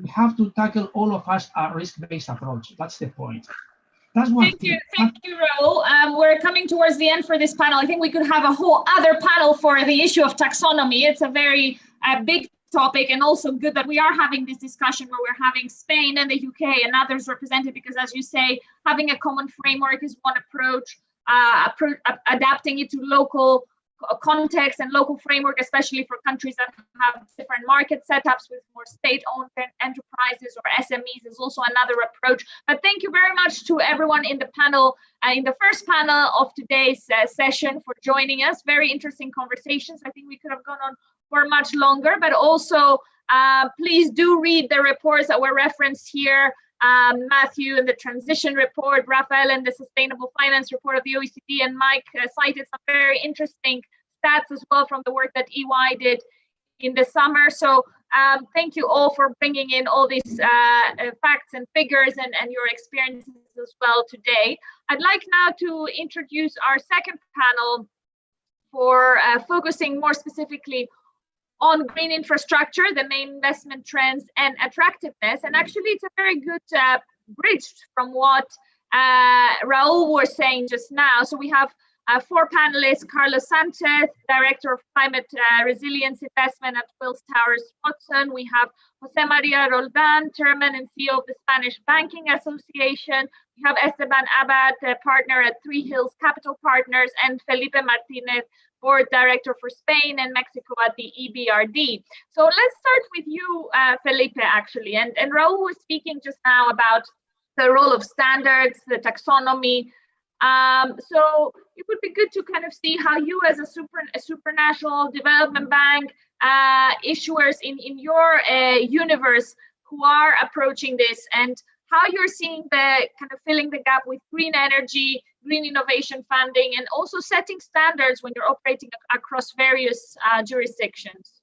we have to tackle all of us a risk-based approach. That's the point. That's one thing. Thank you, Raul. We're coming towards the end for this panel. I think we could have a whole other panel for the issue of taxonomy. It's a very big topic, and also good that we are having this discussion where we're having Spain and the UK and others represented, because as you say, having a common framework is one approach, adapting it to local context and local framework, especially for countries that have different market setups with more state-owned enterprises or SMEs, is also another approach. But thank you very much to everyone in the panel, in the first panel of today's session, for joining us. Very interesting conversations. I think we could have gone on for much longer, but also please do read the reports that were referenced here. Matthew in the transition report, Raffaele in the sustainable finance report of the OECD, and Mike cited some very interesting stats as well from the work that EY did in the summer. So thank you all for bringing in all these facts and figures and your experiences as well today. I'd like now to introduce our second panel for focusing more specifically on green infrastructure, the main investment trends and attractiveness. And actually, it's a very good bridge from what Raul was saying just now. So we have 4 panelists: Carlos Sanchez, Director of Climate Resilience Investment at Wills Towers Watson. We have Jose Maria Roldan, Chairman and CEO of the Spanish Banking Association. We have Esteban Abad, Partner at Three Hills Capital Partners, and Felipe Martinez, Board Director for Spain and Mexico at the EBRD. So let's start with you, Felipe, actually. And Raul was speaking just now about the role of standards, the taxonomy. So it would be good to kind of see how you, as a supranational development bank, issuers in your universe who are approaching this, and how you're seeing the kind of filling the gap with green energy, green innovation funding, and also setting standards when you're operating across various jurisdictions.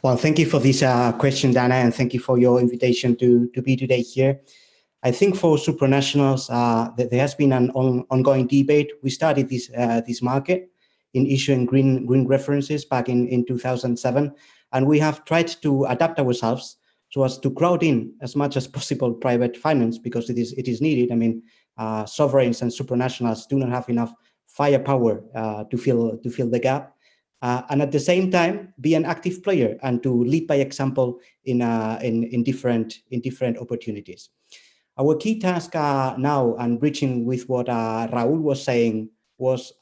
Well, thank you for this question, Dana, and thank you for your invitation to be today here. I think for supranationals, there has been an ongoing debate. We started this market in issuing green references back in 2007, and we have tried to adapt ourselves so as to crowd in as much as possible private finance, because it is needed. I mean, sovereigns and supranationals do not have enough firepower to fill the gap. And at the same time, be an active player and to lead by example in different opportunities. Our key task now, and bridging with what Raúl was saying, was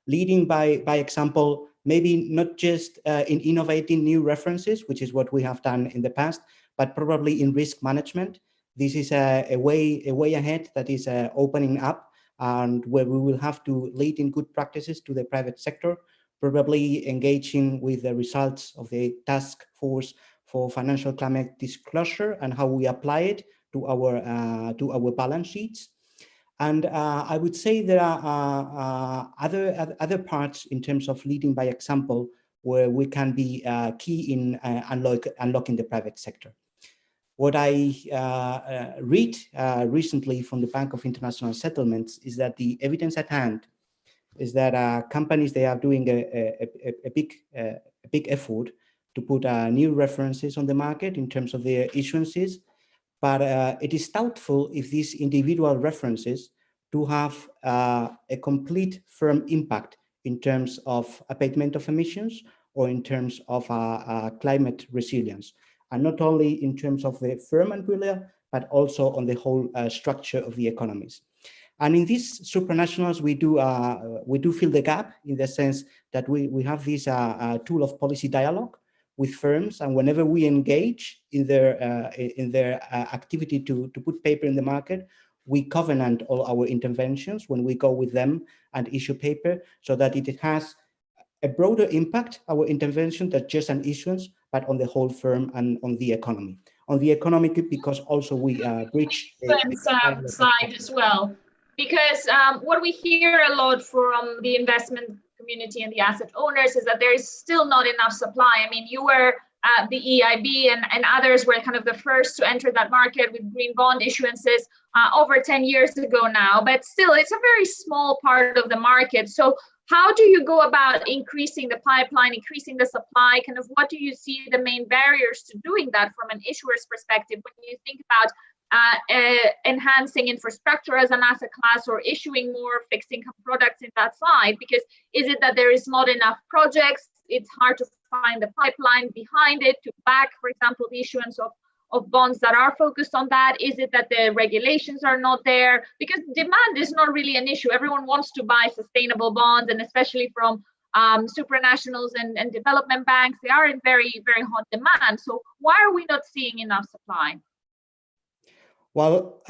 leading by example, maybe not just in innovating new references, which is what we have done in the past, but probably in risk management. This is a way ahead that is opening up, and where we will have to lead in good practices to the private sector, probably engaging with the results of the Taskforce for Financial Climate Disclosure and how we apply it to our balance sheets. And I would say there are other parts in terms of leading by example where we can be key in unlocking the private sector. What I read recently from the Bank of International Settlements is that the evidence at hand is that companies, they are doing a big effort to put new references on the market in terms of their issuances, but it is doubtful if these individual references do have a complete firm impact in terms of abatement of emissions or in terms of climate resilience, and not only in terms of the firm umbrella, but also on the whole structure of the economies. And in these supranationals, we do fill the gap in the sense that we have this tool of policy dialogue with firms, and whenever we engage in their activity to put paper in the market, we covenant all our interventions when we go with them and issue paper, so that it has a broader impact, our intervention, than just an issuance, but on the whole firm and on the economy. On the economic, because also we reach the side as well. Because what we hear a lot from the investment community and the asset owners is that there is still not enough supply. I mean, you were the EIB and others were kind of the first to enter that market with green bond issuances over 10 years ago now, but still it's a very small part of the market. So how do you go about increasing the pipeline, increasing the supply? Kind of what do you see the main barriers to doing that from an issuer's perspective when you think about enhancing infrastructure as an asset class or issuing more fixed income products in that side? Because is it that there is not enough projects? It's hard to find the pipeline behind it to back, for example, the issuance of bonds that are focused on that? Is it that the regulations are not there? Because demand is not really an issue. Everyone wants to buy sustainable bonds, and especially from supranationals and development banks, they are in very, very hot demand. So why are we not seeing enough supply? Well,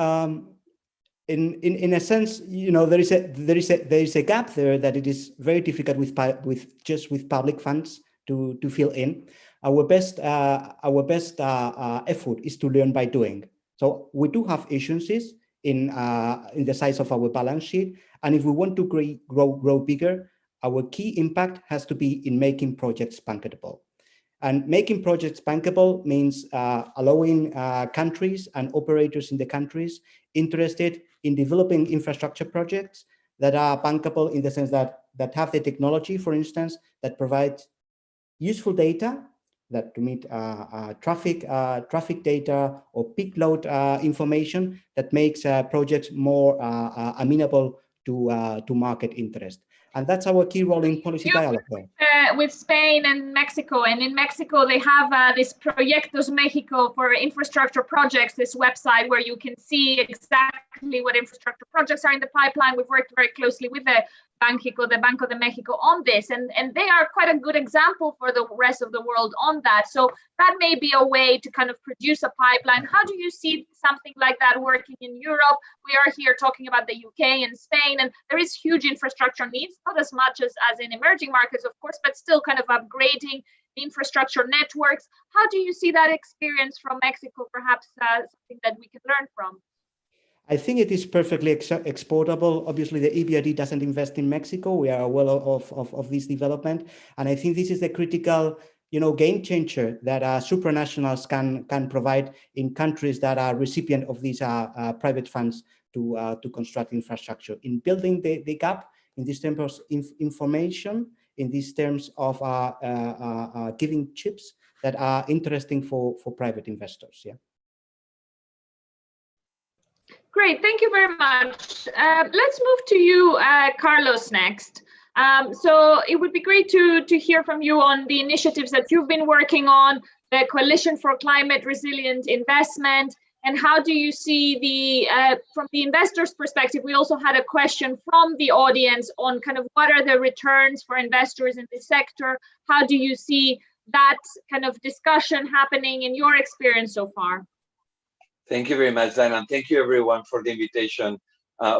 in a sense, you know, there is a gap there that it is very difficult with public funds to fill in. Our best effort is to learn by doing. So we do have issuances in the size of our balance sheet, and if we want to grow bigger, our key impact has to be in making projects bankable. And making projects bankable means allowing countries and operators in the countries interested in developing infrastructure projects that are bankable in the sense that have the technology, for instance, that provides useful data that to meet traffic data or peak load information that makes projects more amenable to market interest. And that's our key role in policy dialogue. With Spain and Mexico. And in Mexico, they have this Proyectos Mexico for infrastructure projects, this website where you can see exactly what infrastructure projects are in the pipeline. We've worked very closely with the Banco de Mexico on this, and they are quite a good example for the rest of the world on that. So that may be a way to kind of produce a pipeline. How do you see something like that working in Europe? We are here talking about the UK and Spain, and there is huge infrastructure needs, not as much as in emerging markets, of course, but still kind of upgrading infrastructure networks. How do you see that experience from Mexico, perhaps something that we can learn from? I think it is perfectly exportable. Obviously, the EBRD doesn't invest in Mexico. We are well of this development. And I think this is the critical game changer that supranationals can provide in countries that are recipient of these private funds to construct infrastructure. In building the gap in these terms of information, in these terms of giving chips that are interesting for private investors. Yeah. Great, thank you very much. Let's move to you, Carlos, next. So it would be great to hear from you on the initiatives that you've been working on, the Coalition for Climate Resilient Investment, and how do you see from the investors' perspective? We also had a question from the audience on kind of what are the returns for investors in this sector? How do you see that kind of discussion happening in your experience so far? Thank you very much, Dana, and thank you everyone for the invitation.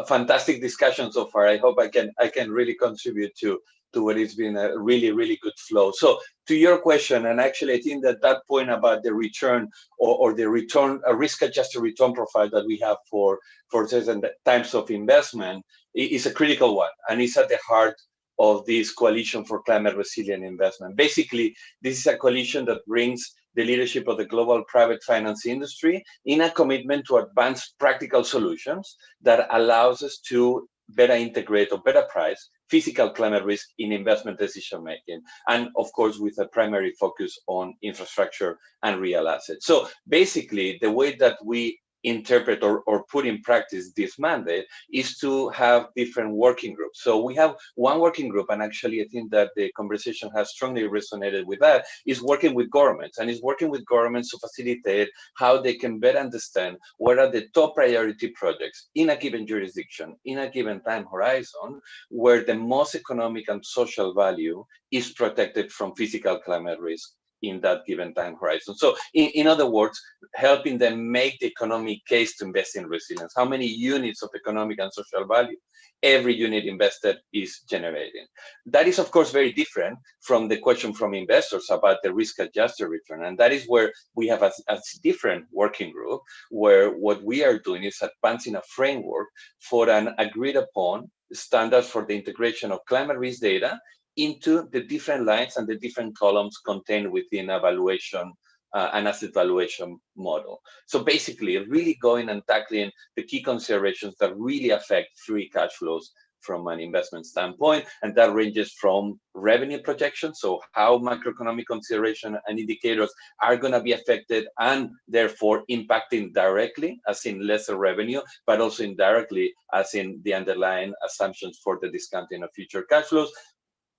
Fantastic discussion so far. I hope I can really contribute to what has been a really good flow. So to your question, and actually I think that point about the return or the return, a risk-adjusted return profile that we have for certain types of investment is a critical one, and it's at the heart of this Coalition for Climate Resilient Investment. Basically, this is a coalition that brings the leadership of the global private finance industry in a commitment to advance practical solutions that allows us to better integrate or better price physical climate risk in investment decision making, and of course with a primary focus on infrastructure and real assets. So basically, the way that we interpret or put in practice this mandate is to have different working groups. So we have one working group, and actually I think that the conversation has strongly resonated with that, is working with governments, and is working with governments to facilitate how they can better understand what are the top priority projects in a given jurisdiction, in a given time horizon, where the most economic and social value is protected from physical climate risk in that given time horizon. So in other words, helping them make the economic case to invest in resilience. How many units of economic and social value every unit invested is generating? That is, of course, very different from the question from investors about the risk-adjusted return. And that is where we have a different working group, where what we are doing is advancing a framework for an agreed upon standards for the integration of climate risk data into the different lines and the different columns contained within a valuation, an asset valuation model. So basically, really going and tackling the key considerations that really affect free cash flows from an investment standpoint, and that ranges from revenue projections, so how macroeconomic consideration and indicators are going to be affected and therefore impacting directly, as in lesser revenue, but also indirectly, as in the underlying assumptions for the discounting of future cash flows.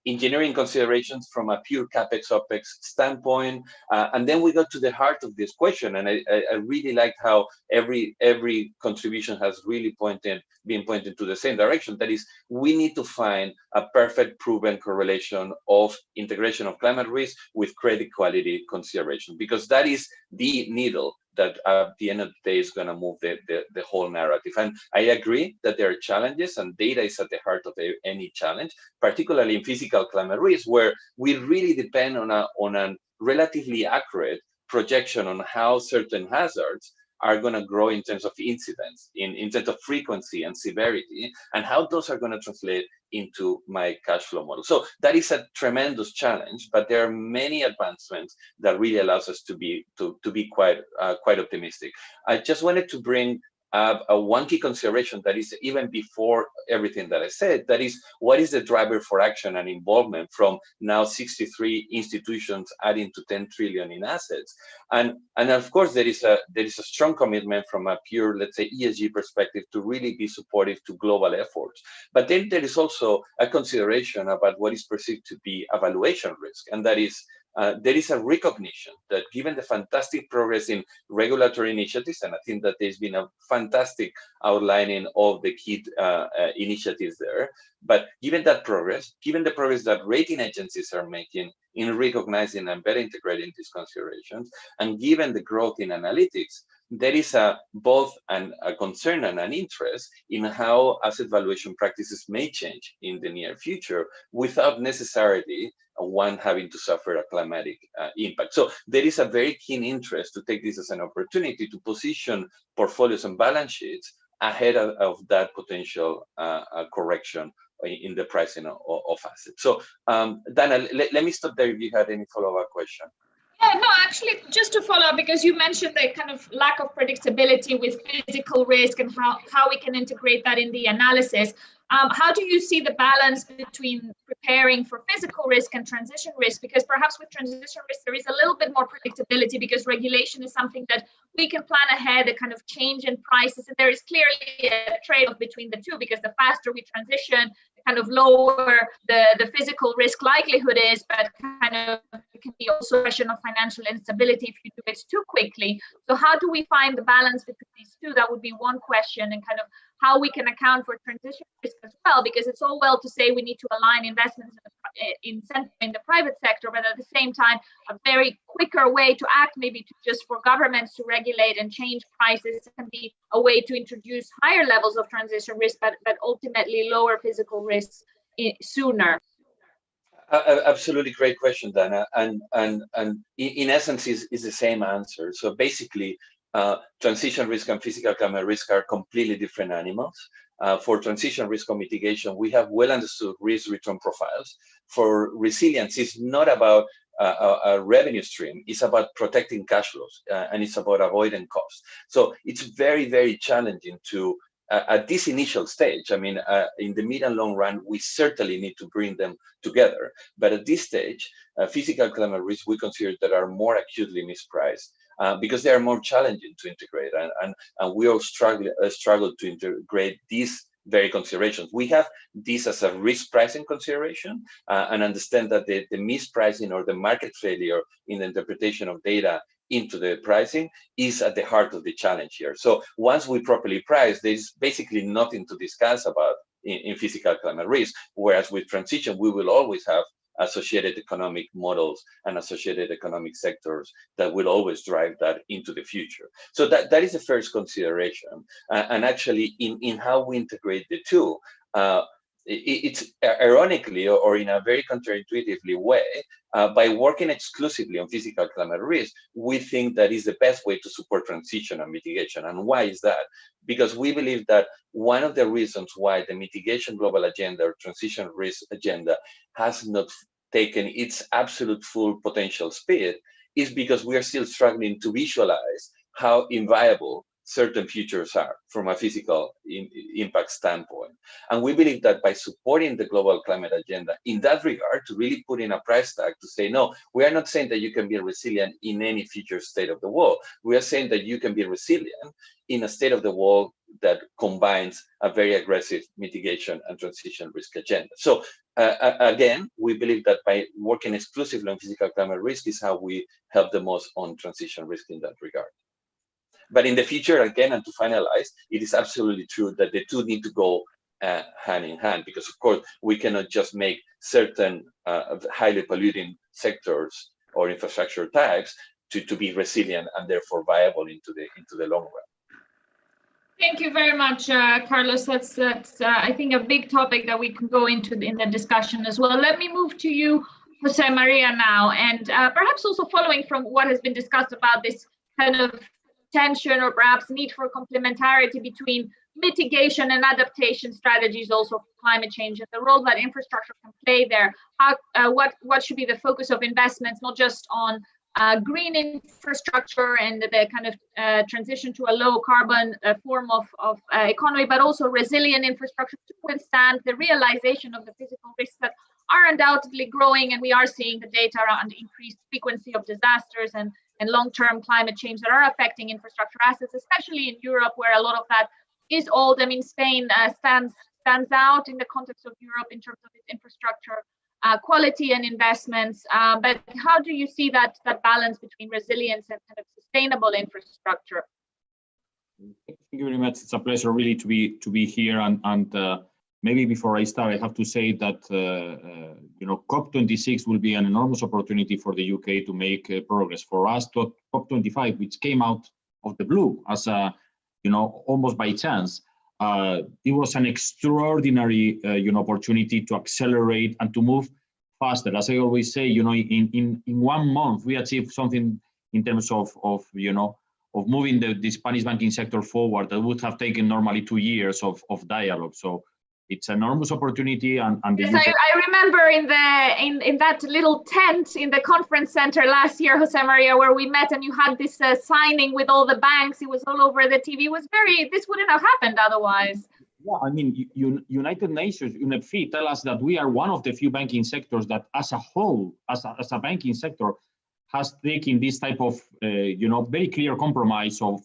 Engineering considerations from a pure CapEx, OpEx standpoint. And then we got to the heart of this question. And I really liked how every contribution has really been pointed to the same direction. That is, we need to find a perfect proven correlation of integration of climate risk with credit quality consideration, because that is the needle that at the end of the day is going to move the whole narrative. And I agree that there are challenges, and data is at the heart of any challenge, particularly in physical climate risk, where we really depend on a relatively accurate projection on how certain hazards are going to grow in terms of incidence, in terms of frequency and severity, and how those are going to translate into my cash flow model. So that is a tremendous challenge, but there are many advancements that really allows us to be quite optimistic. I just wanted to bring a one key consideration that is even before everything that I said, that is, what is the driver for action and involvement from now 63 institutions adding to 10 trillion in assets? And of course, there is a strong commitment from a pure, let's say, ESG perspective to really be supportive to global efforts. But then there is also a consideration about what is perceived to be a valuation risk, and that is, there is a recognition that given the fantastic progress in regulatory initiatives, and I think that there's been a fantastic outlining of the key initiatives there, but given that progress, given the progress that rating agencies are making in recognizing and better integrating these considerations, and given the growth in analytics, there is both a concern and an interest in how asset valuation practices may change in the near future without necessarily one having to suffer a climatic impact. So there is a very keen interest to take this as an opportunity to position portfolios and balance sheets ahead of that potential correction in the pricing of assets. So Dana, let me stop there if you had any follow-up question. Yeah, no, actually, just to follow up, because you mentioned the kind of lack of predictability with physical risk and how we can integrate that in the analysis. How do you see the balance between preparing for physical risk and transition risk? Because perhaps with transition risk, there is a little bit more predictability because regulation is something that we can plan ahead, a kind of change in prices. And there is clearly a trade-off between the two, because the faster we transition, the kind of lower the physical risk likelihood is, but kind of it can be also a question of financial instability if you do it too quickly. So how do we find the balance between these two? That would be one question, and kind of how we can account for transition risk as well, because it's all well to say we need to align investments in the private sector, but at the same time, a very quicker way to act, maybe to just for governments to regulate and change prices, can be a way to introduce higher levels of transition risk, but ultimately lower physical risks sooner. Absolutely great question, Dana. And in essence is the same answer. So basically, transition risk and physical climate risk are completely different animals. For transition risk or mitigation, we have well understood risk return profiles. For resilience, it's not about a revenue stream, it's about protecting cash flows, and it's about avoiding costs. So it's very, very challenging to, at this initial stage, I mean, in the mid and long run, we certainly need to bring them together. But at this stage, physical climate risk we consider that are more acutely mispriced. Because they are more challenging to integrate, and we all struggle to integrate these very considerations. We have this as a risk pricing consideration, and understand that the mispricing or the market failure in the interpretation of data into the pricing is at the heart of the challenge here. So once we properly price, there's basically nothing to discuss about in physical climate risk, whereas with transition, we will always have associated economic models and associated economic sectors that will always drive that into the future. So that is the first consideration. And actually, in how we integrate the two, it's ironically or in a very counterintuitively way, by working exclusively on physical climate risk, we think that is the best way to support transition and mitigation. And why is that? Because we believe that one of the reasons why the mitigation global agenda or transition risk agenda has not taken its absolute full potential speed is because we are still struggling to visualize how inviable certain futures are from a physical impact standpoint. And we believe that by supporting the global climate agenda in that regard, to really put in a price tag to say, no, we are not saying that you can be resilient in any future state of the world. We are saying that you can be resilient in a state of the world that combines a very aggressive mitigation and transition risk agenda. So again, we believe that by working exclusively on physical climate risk is how we help the most on transition risk in that regard. But in the future, again, and to finalize, it is absolutely true that the two need to go hand in hand, because of course, we cannot just make certain highly polluting sectors or infrastructure types to be resilient and therefore viable into the long run. Thank you very much, Carlos. That's I think a big topic that we can go into in the discussion as well. Let me move to you, Jose Maria, now, and perhaps also following from what has been discussed about this kind of tension or perhaps need for complementarity between mitigation and adaptation strategies also for climate change and the role that infrastructure can play there. How, what should be the focus of investments, not just on green infrastructure and the kind of transition to a low carbon form of economy, but also resilient infrastructure to withstand the realization of the physical risks that are undoubtedly growing, and we are seeing the data around increased frequency of disasters and long-term climate change that are affecting infrastructure assets, especially in Europe, where a lot of that is old. I mean, Spain stands out in the context of Europe in terms of its infrastructure quality and investments. But how do you see that balance between resilience and kind of sustainable infrastructure? Thank you very much. It's a pleasure really to be here. And maybe before I start, I have to say that COP26 will be an enormous opportunity for the UK to make progress. For us, COP25, which came out the blue, as a, almost by chance. It was an extraordinary, opportunity to accelerate and to move faster. As I always say, in 1 month we achieved something in terms of moving the Spanish banking sector forward that would have taken normally 2 years of dialogue. So it's an enormous opportunity, and yes, I remember in that little tent in the conference center last year, Jose Maria, where we met, and you had this signing with all the banks. It was all over the TV. It was this wouldn't have happened otherwise. Yeah, I mean, United Nations, UNFI, tell us that we are one of the few banking sectors that, as a whole, as a banking sector, has taken this type of, very clear compromise of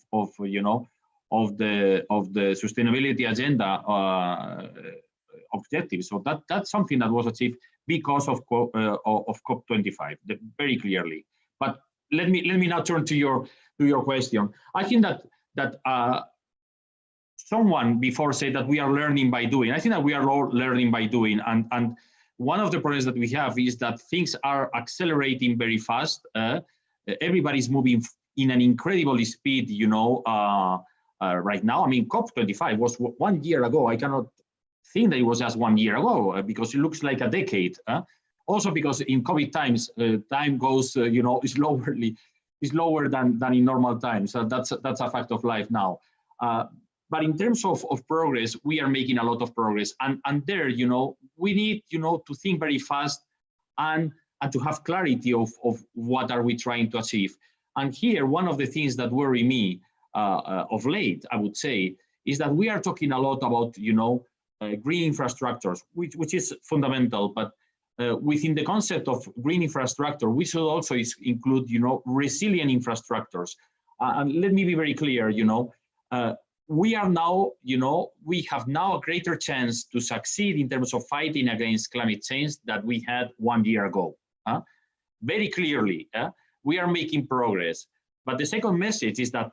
the sustainability agenda objectives. So that's something that was achieved because of COP25, very clearly. But let me now turn to your question. I think that someone before said that we are learning by doing. I think that we are all learning by doing, and one of the problems that we have is that things are accelerating very fast. Everybody's moving in an incredible speed, right now. I mean, COP25 was 1 year ago. I cannot think that it was just 1 year ago, because it looks like a decade. Also because in COVID times, time goes, is lower than in normal times. So that's a fact of life now. But in terms of progress, we are making a lot of progress. And there, we need, to think very fast and to have clarity of what are we trying to achieve. And here, one of the things that worry me of late, I would say, is that we are talking a lot about, green infrastructures, which is fundamental. But within the concept of green infrastructure, we should also include, resilient infrastructures. And let me be very clear, we are now, we have now a greater chance to succeed in terms of fighting against climate change that we had 1 year ago. Very clearly, we are making progress. But the second message is that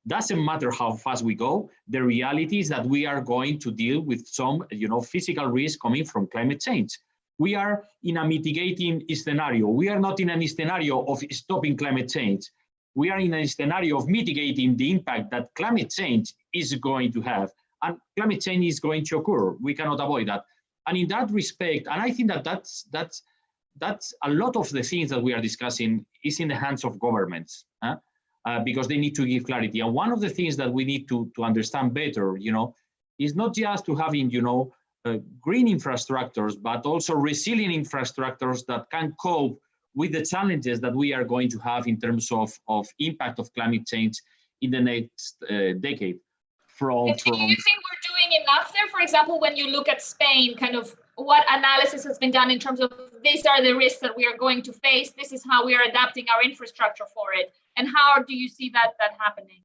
doesn't matter how fast we go, the reality is that we are going to deal with some, physical risk coming from climate change. We are in a mitigating scenario. We are not in a scenario of stopping climate change. We are in a scenario of mitigating the impact that climate change is going to have. And climate change is going to occur. We cannot avoid that. And in that respect, and I think that that's a lot of the things that we are discussing is in the hands of governments, because they need to give clarity. And one of the things that we need to understand better, is not just to having, green infrastructures, but also resilient infrastructures that can cope with the challenges that we are going to have in terms of impact of climate change in the next decade. Do you think we're doing enough there? For example, when you look at Spain, kind of what analysis has been done in terms of these are the risks that we are going to face, this is how we are adapting our infrastructure for it, and how do you see that happening?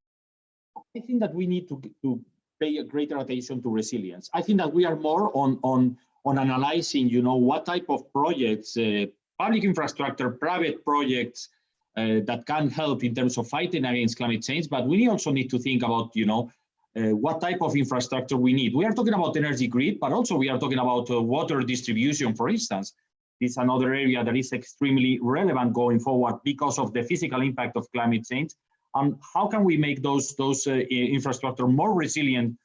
I think that we need to pay a greater attention to resilience. I think that we are more on analyzing, what type of projects, public infrastructure, private projects that can help in terms of fighting against climate change, but we also need to think about, what type of infrastructure we need. We are talking about energy grid, but also we are talking about water distribution, for instance. It's another area that is extremely relevant going forward because of the physical impact of climate change. How can we make those infrastructure more resilient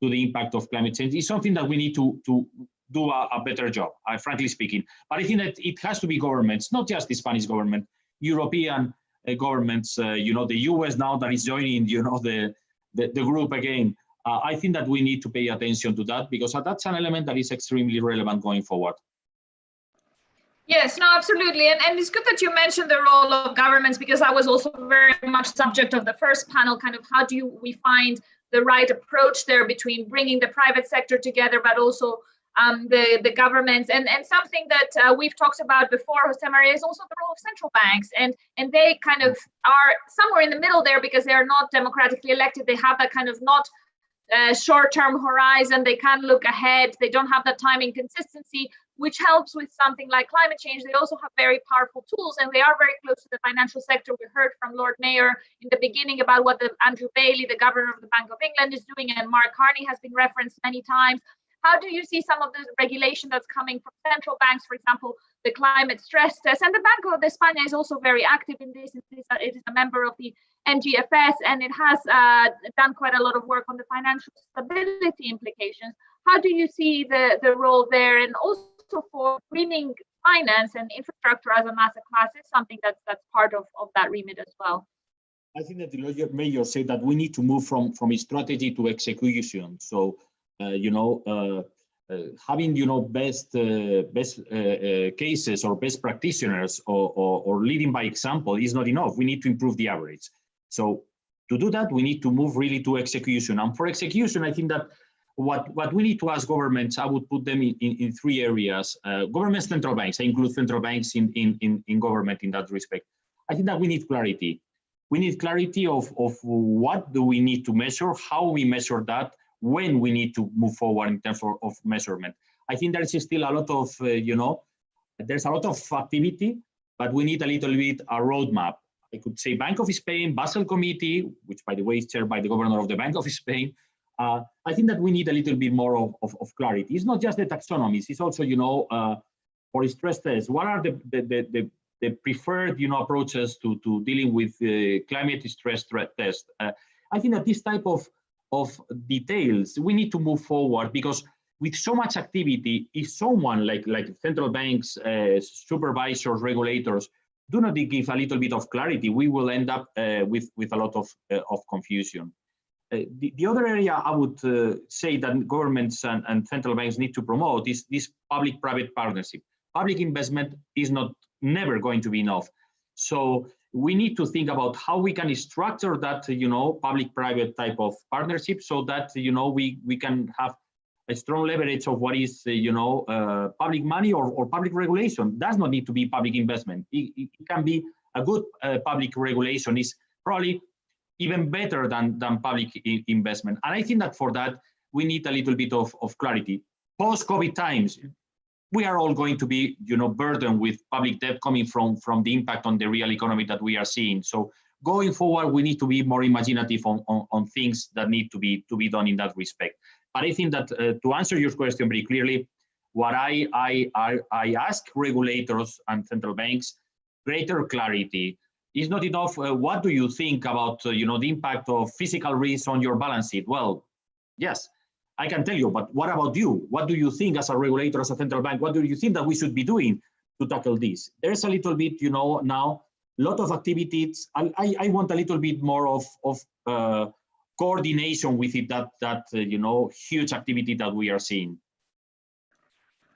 to the impact of climate change is something that we need to do a better job, frankly speaking. But I think that it has to be governments, not just the Spanish government, European governments, the US now that is joining, the group again. I think that we need to pay attention to that because that's an element that is extremely relevant going forward. Yes, no, absolutely. And it's good that you mentioned the role of governments, because that was also very much subject of the first panel, kind of how do we find the right approach there between bringing the private sector together, but also the governments. And something that we've talked about before, Jose Maria, is also the role of central banks. And they kind of are somewhere in the middle there because they are not democratically elected. They have that kind of not short-term horizon. They can't look ahead. They don't have that timing consistency, which helps with something like climate change. They also have very powerful tools, and they are very close to the financial sector. We heard from Lord Mayor in the beginning about what Andrew Bailey, the governor of the Bank of England, is doing, and Mark Carney has been referenced many times. How do you see some of the regulation that's coming from central banks, for example, the climate stress test? And the Banco de España is also very active in this. It is a member of the NGFS, and it has done quite a lot of work on the financial stability implications. How do you see the role there, and also for greening finance and infrastructure as an asset class is something that's part of that remit as well? I think that the lawyer mayor said that we need to move from strategy to execution. So, having best cases or best practitioners or leading by example is not enough. We need to improve the average. So to do that, we need to move really to execution. And for execution, I think that what we need to ask governments, I would put them in three areas. Government, central banks. I include central banks in government in that respect. I think that we need clarity. We need clarity of what do we need to measure, how we measure that, when we need to move forward in terms of measurement. I think there is still a lot of, there's a lot of activity, but we need a little bit a roadmap. I could say Bank of Spain, Basel Committee, which by the way is chaired by the governor of the Bank of Spain. I think that we need a little bit more of clarity. It's not just the taxonomies, it's also, for stress tests, what are the preferred, approaches to dealing with climate stress test. I think that this type of details, we need to move forward, because with so much activity, if someone like central banks, supervisors, regulators, do not give a little bit of clarity, we will end up with a lot of confusion. The other area I would say that governments and central banks need to promote is this public-private partnership. Public investment is never going to be enough. So we need to think about how we can structure that, public-private type of partnership, so that, we can have a strong leverage of what is, public money or public regulation. Does not need to be public investment. It can be a good public regulation. Is probably even better than public investment. And I think that for that, we need a little bit of clarity. Post-COVID times, we are all going to be, burdened with public debt coming from the impact on the real economy that we are seeing. So going forward, we need to be more imaginative on things that need to be done in that respect. But I think that to answer your question very clearly, what I ask regulators and central banks, greater clarity. Is not enough. What do you think about the impact of physical risk on your balance sheet? Well, yes, I can tell you, but what about you? What do you think as a regulator, as a central bank? What do you think that we should be doing to tackle this? There's a little bit, now, a lot of activities. I want a little bit more of coordination with it, that huge activity that we are seeing.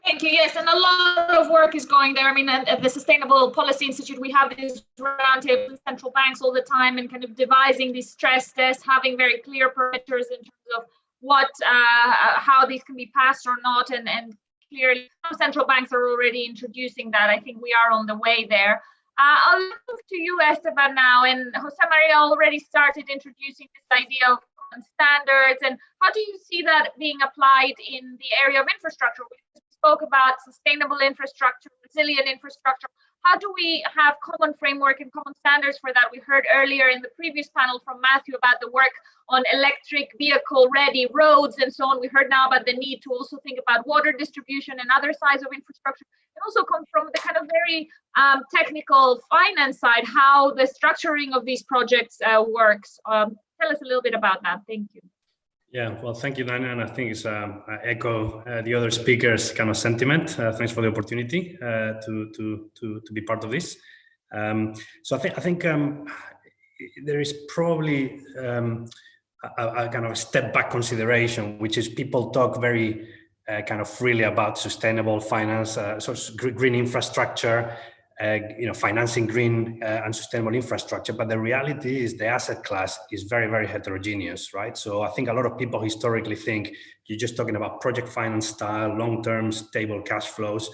Thank you. Yes, and a lot of work is going there. I mean, at the Sustainable Policy Institute, we have these roundtables with central banks all the time, and kind of devising these stress tests, having very clear parameters in terms of what, how these can be passed or not, and clearly some central banks are already introducing that. I think we are on the way there. I'll move to you, Esteban, now, and Jose Maria already started introducing this idea of standards, and how do you see that being applied in the area of infrastructure? We spoke about sustainable infrastructure, resilient infrastructure. How do we have common framework and common standards for that? We heard earlier in the previous panel from Matthew about the work on electric vehicle ready roads and so on. We heard now about the need to also think about water distribution and other sides of infrastructure, and also come from the kind of very technical finance side, how the structuring of these projects works. Tell us a little bit about that. Thank you. Yeah, well, thank you, Dania, and I think it's I echo the other speakers' kind of sentiment. Thanks for the opportunity to be part of this. So I think there is probably a kind of a step back consideration, which is people talk very kind of freely about sustainable finance, so green infrastructure, financing green and sustainable infrastructure, but the reality is the asset class is very, very heterogeneous, right? So I think a lot of people historically think you're just talking about project finance style, long-term stable cash flows.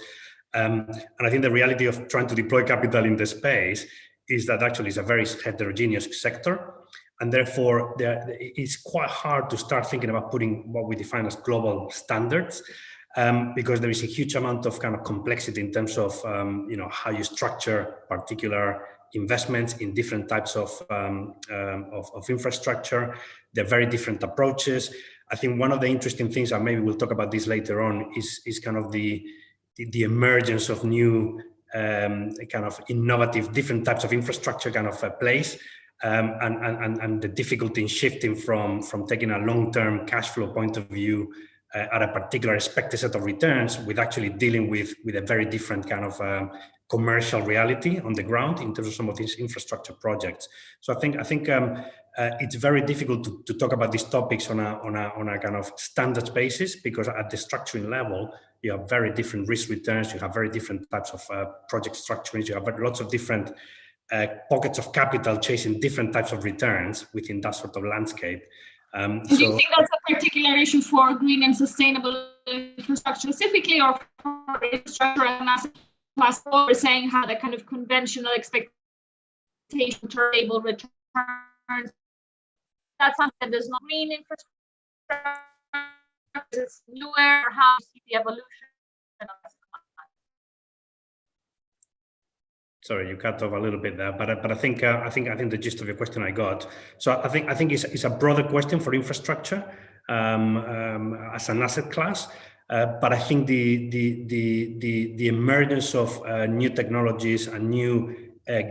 And I think the reality of trying to deploy capital in the space is that actually it's a very heterogeneous sector. And therefore, it's quite hard to start thinking about putting what we define as global standards. Because there is a huge amount of kind of complexity in terms of how you structure particular investments in different types of infrastructure. They're very different approaches. I think one of the interesting things, and maybe we'll talk about this later on, is kind of the emergence of new kind of innovative, different types of infrastructure kind of plays. and the difficulty in shifting from taking a long-term cash flow point of view at a particular expected set of returns with actually dealing with a very different kind of commercial reality on the ground in terms of some of these infrastructure projects. So I think it's very difficult to talk about these topics on a kind of standards basis, because at the structuring level, you have very different risk returns, you have very different types of project structurings, you have lots of different pockets of capital chasing different types of returns within that sort of landscape. Do you think that's a particular issue for green and sustainable infrastructure specifically, or for infrastructure and asset class? We're saying how the kind of conventional expectation to stable returns, that's something that does not mean infrastructure is newer, or how you see the evolution of that? Sorry, you cut off a little bit there, but I think the gist of your question I got. So I think it's a broader question for infrastructure as an asset class, but I think the emergence of new technologies and new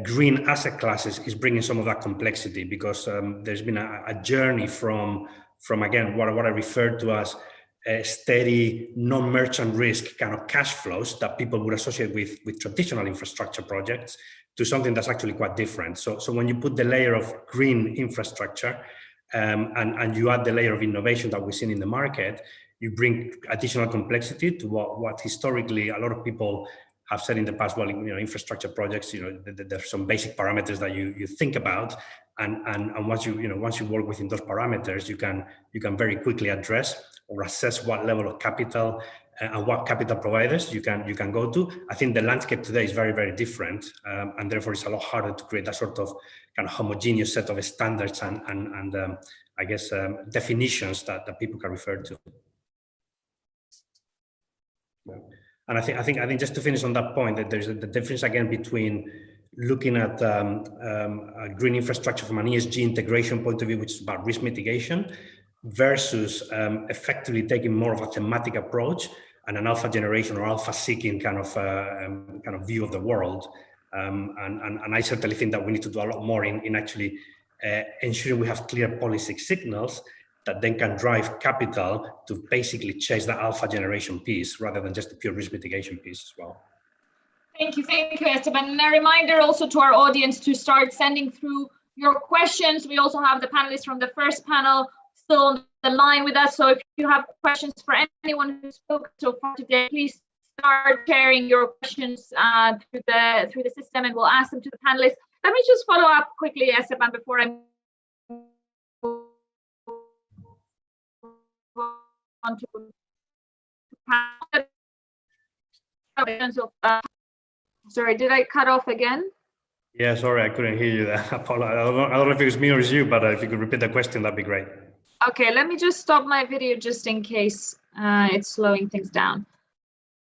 green asset classes is bringing some of that complexity, because there's been a journey from again what I refer to as steady non-merchant risk kind of cash flows that people would associate with traditional infrastructure projects to something that's actually quite different. So when you put the layer of green infrastructure and you add the layer of innovation that we've seen in the market, you bring additional complexity to what historically a lot of people have said in the past. Well, infrastructure projects, there's some basic parameters that you think about, and once you work within those parameters, you can very quickly address or assess what level of capital and what capital providers you can go to. I think the landscape today is very, very different, and therefore it's a lot harder to create that sort of kind of homogeneous set of standards and I guess definitions that people can refer to. And I think just to finish on that point, that there's the difference again between looking at green infrastructure from an ESG integration point of view, which is about risk mitigation, versus effectively taking more of a thematic approach and an alpha generation or alpha seeking kind of view of the world. And I certainly think that we need to do a lot more in actually ensuring we have clear policy signals that then can drive capital to basically chase the alpha generation piece rather than just the pure risk mitigation piece as well. Thank you, Esteban. And a reminder also to our audience to start sending through your questions. We also have the panelists from the first panel still on the line with us. So if you have questions for anyone who spoke so far today, please start sharing your questions through the system, and we'll ask them to the panelists. Let me just follow up quickly, Esteban, before I move on to sorry, did I cut off again? Yeah, sorry, I couldn't hear you there. I don't know if it was me or you, but if you could repeat the question, that'd be great. Okay, let me just stop my video just in case it's slowing things down.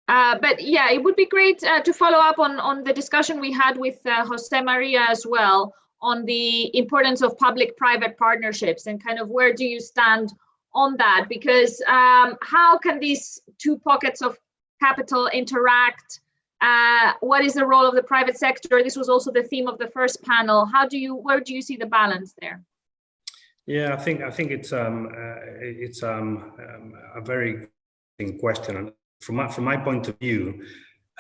But yeah, it would be great to follow up on the discussion we had with Jose Maria as well on the importance of public-private partnerships and kind of where do you stand on that? Because how can these two pockets of capital interact? What is the role of the private sector? This was also the theme of the first panel. Where do you see the balance there? Yeah, I think it's a very interesting question. And from my point of view,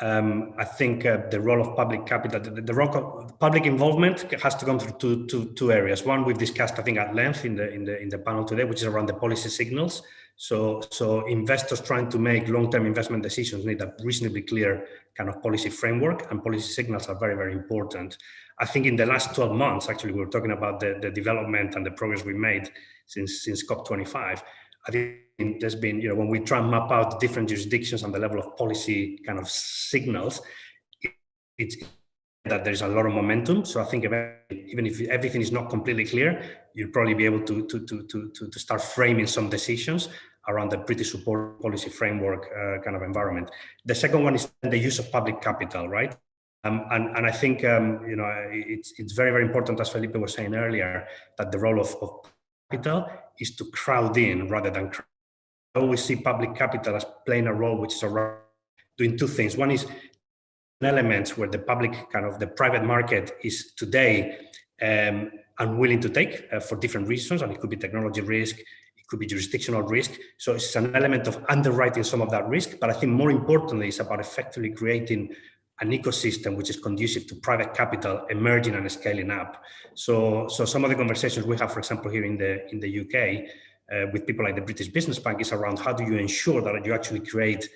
I think the role of public capital, the role of public involvement has to come through two areas. One we've discussed, I think, at length in the panel today, which is around the policy signals. So investors trying to make long-term investment decisions need a reasonably clear kind of policy framework, and policy signals are very, very important. I think in the last 12 months, actually, we were talking about the development and the progress we made since COP25. I think there's been, when we try and map out different jurisdictions and the level of policy kind of signals, it's that there's a lot of momentum. So I think even if everything is not completely clear, you'll probably be able to start framing some decisions around the pretty supportive policy framework kind of environment. The second one is the use of public capital, right? And I think it's very, very important, as Felipe was saying earlier, that the role of capital is to crowd in rather than crowd. I always see public capital as playing a role which is around doing two things. One is elements where the private market is today unwilling to take for different reasons, and it could be technology risk, it could be jurisdictional risk. So it's an element of underwriting some of that risk, but I think more importantly, it's about effectively creating an ecosystem which is conducive to private capital emerging and scaling up. So some of the conversations we have, for example, here in the UK with people like the British Business Bank is around how do you ensure that you actually create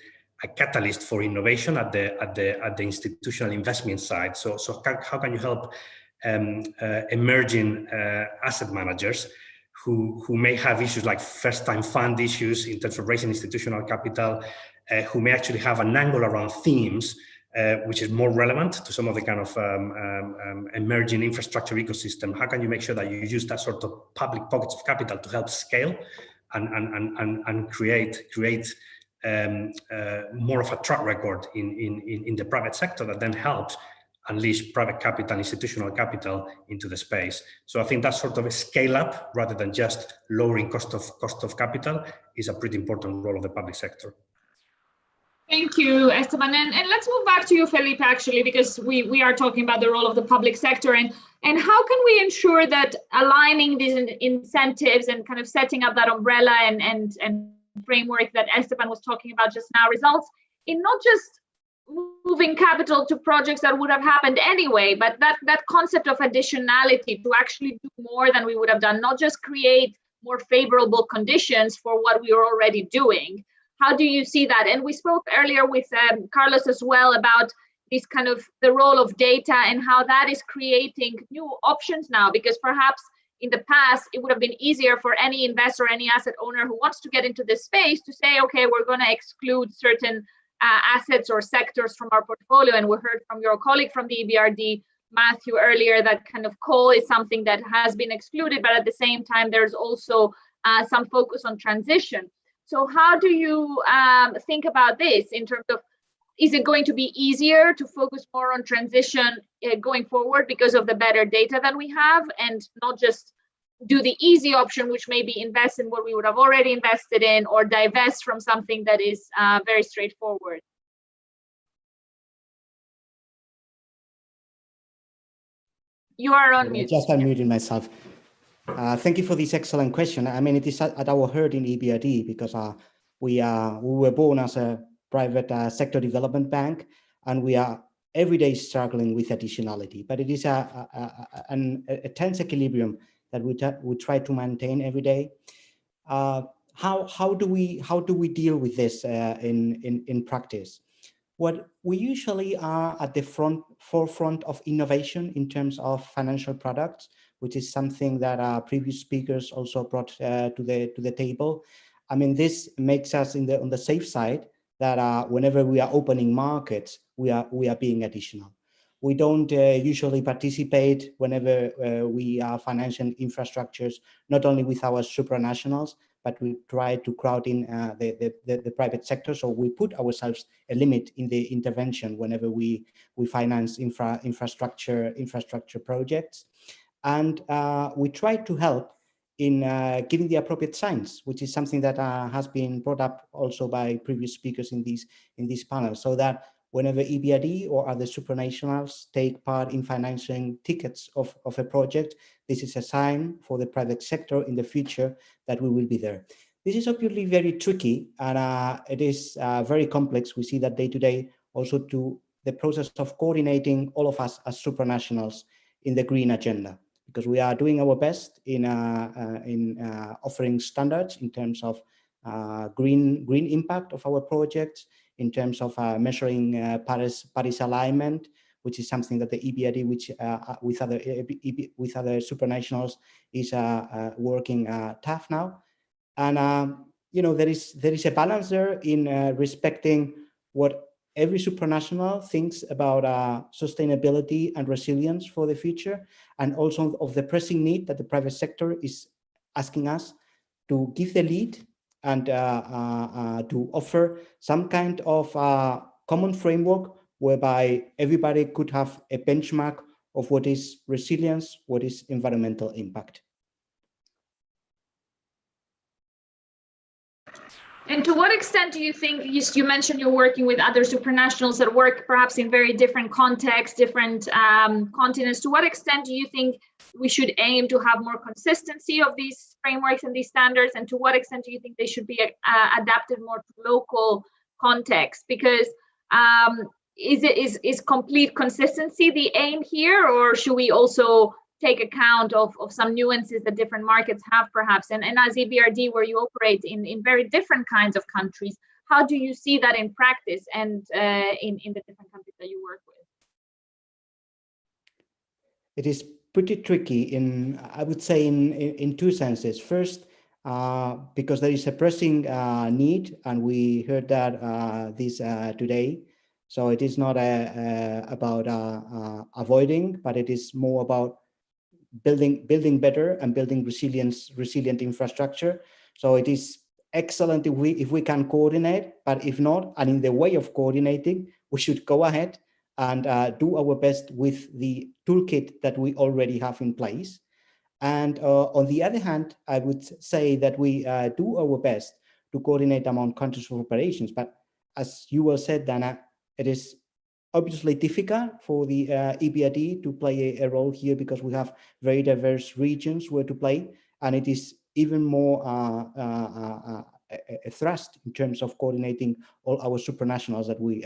a catalyst for innovation at the institutional investment side. So how can you help emerging asset managers who may have issues like first-time fund issues in terms of raising institutional capital, who may actually have an angle around themes which is more relevant to some of the kind of emerging infrastructure ecosystem. How can you make sure that you use that sort of public pockets of capital to help scale and create more of a track record in the private sector that then helps unleash private capital, institutional capital into the space. So I think that sort of a scale up rather than just lowering cost of capital is a pretty important role of the public sector. Thank you, Esteban. And let's move back to you, Felipe, actually, because we are talking about the role of the public sector and how can we ensure that aligning these incentives and kind of setting up that umbrella and framework that Esteban was talking about just now results in not just moving capital to projects that would have happened anyway, but that concept of additionality to actually do more than we would have done, not just create more favorable conditions for what we are already doing. How do you see that? And we spoke earlier with Carlos as well about this kind of the role of data and how that is creating new options now, because perhaps in the past, it would have been easier for any investor, any asset owner who wants to get into this space to say, okay, we're going to exclude certain assets or sectors from our portfolio. And we heard from your colleague from the EBRD, Matthew, earlier, that kind of coal is something that has been excluded, but at the same time, there's also some focus on transition. So how do you think about this in terms of, is it going to be easier to focus more on transition going forward because of the better data that we have and not just do the easy option, which maybe invest in what we would have already invested in or divest from something that is very straightforward? You are on mute. Just unmuting myself. Thank you for this excellent question. I mean, it is at our heart in EBRD because we were born as a private sector development bank, and we are every day struggling with additionality. But it is a tense equilibrium that we try to maintain every day. How do we deal with this in practice? What we usually are at the forefront of innovation in terms of financial products, which is something that previous speakers also brought to the table. I mean, this makes us on the safe side that whenever we are opening markets, we are being additional. We don't usually participate whenever we are financing infrastructures, not only with our supranationals, but we try to crowd in the private sector. So we put ourselves a limit in the intervention whenever we finance infrastructure projects. And we try to help in giving the appropriate signs, which is something that has been brought up also by previous speakers in this panel, so that whenever EBRD or other supranationals take part in financing tickets of a project, this is a sign for the private sector in the future that we will be there. This is obviously very tricky, and it is very complex. We see that day to day also to the process of coordinating all of us as supranationals in the green agenda, because we are doing our best in offering standards in terms of green impact of our projects, in terms of measuring Paris alignment, which is something that the EBRD, which with other supranationals, is working tough now. And you know, there is a balance there in respecting what every supranational thinks about sustainability and resilience for the future, and also of the pressing need that the private sector is asking us to give the lead and to offer some kind of common framework whereby everybody could have a benchmark of what is resilience, what is environmental impact. And to what extent do you think, you mentioned you're working with other supranationals that work perhaps in very different contexts, different continents, to what extent do you think we should aim to have more consistency of these frameworks and these standards, and to what extent do you think they should be adapted more to local context? Because is complete consistency the aim here, or should we also take account of some nuances that different markets have perhaps? And as EBRD, where you operate in very different kinds of countries, how do you see that in practice and in the different countries that you work with? It is pretty tricky I would say in two senses. First, because there is a pressing need, and we heard that this today. So it is not about avoiding, but it is more about building better and building resilient infrastructure. So it is excellent if we can coordinate, but if not, and in the way of coordinating, we should go ahead and do our best with the toolkit that we already have in place. And on the other hand, I would say that we do our best to coordinate among countries of operations. But as you well said, Dana, it is obviously difficult for the EBRD to play a role here, because we have very diverse regions where to play, and it is even more a thrust in terms of coordinating all our supranationals that we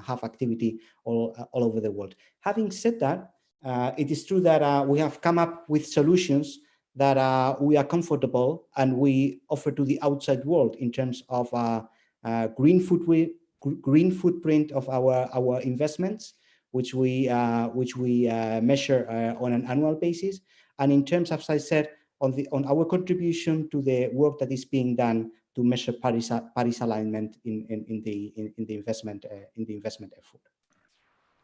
have activity all over the world. Having said that, it is true that we have come up with solutions that we are comfortable and we offer to the outside world in terms of green footprint of our investments, which we measure on an annual basis, and in terms, as I said, on our contribution to the work that is being done to measure Paris alignment in the investment effort.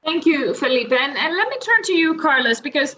Thank you, Felipe, and let me turn to you, Carlos, because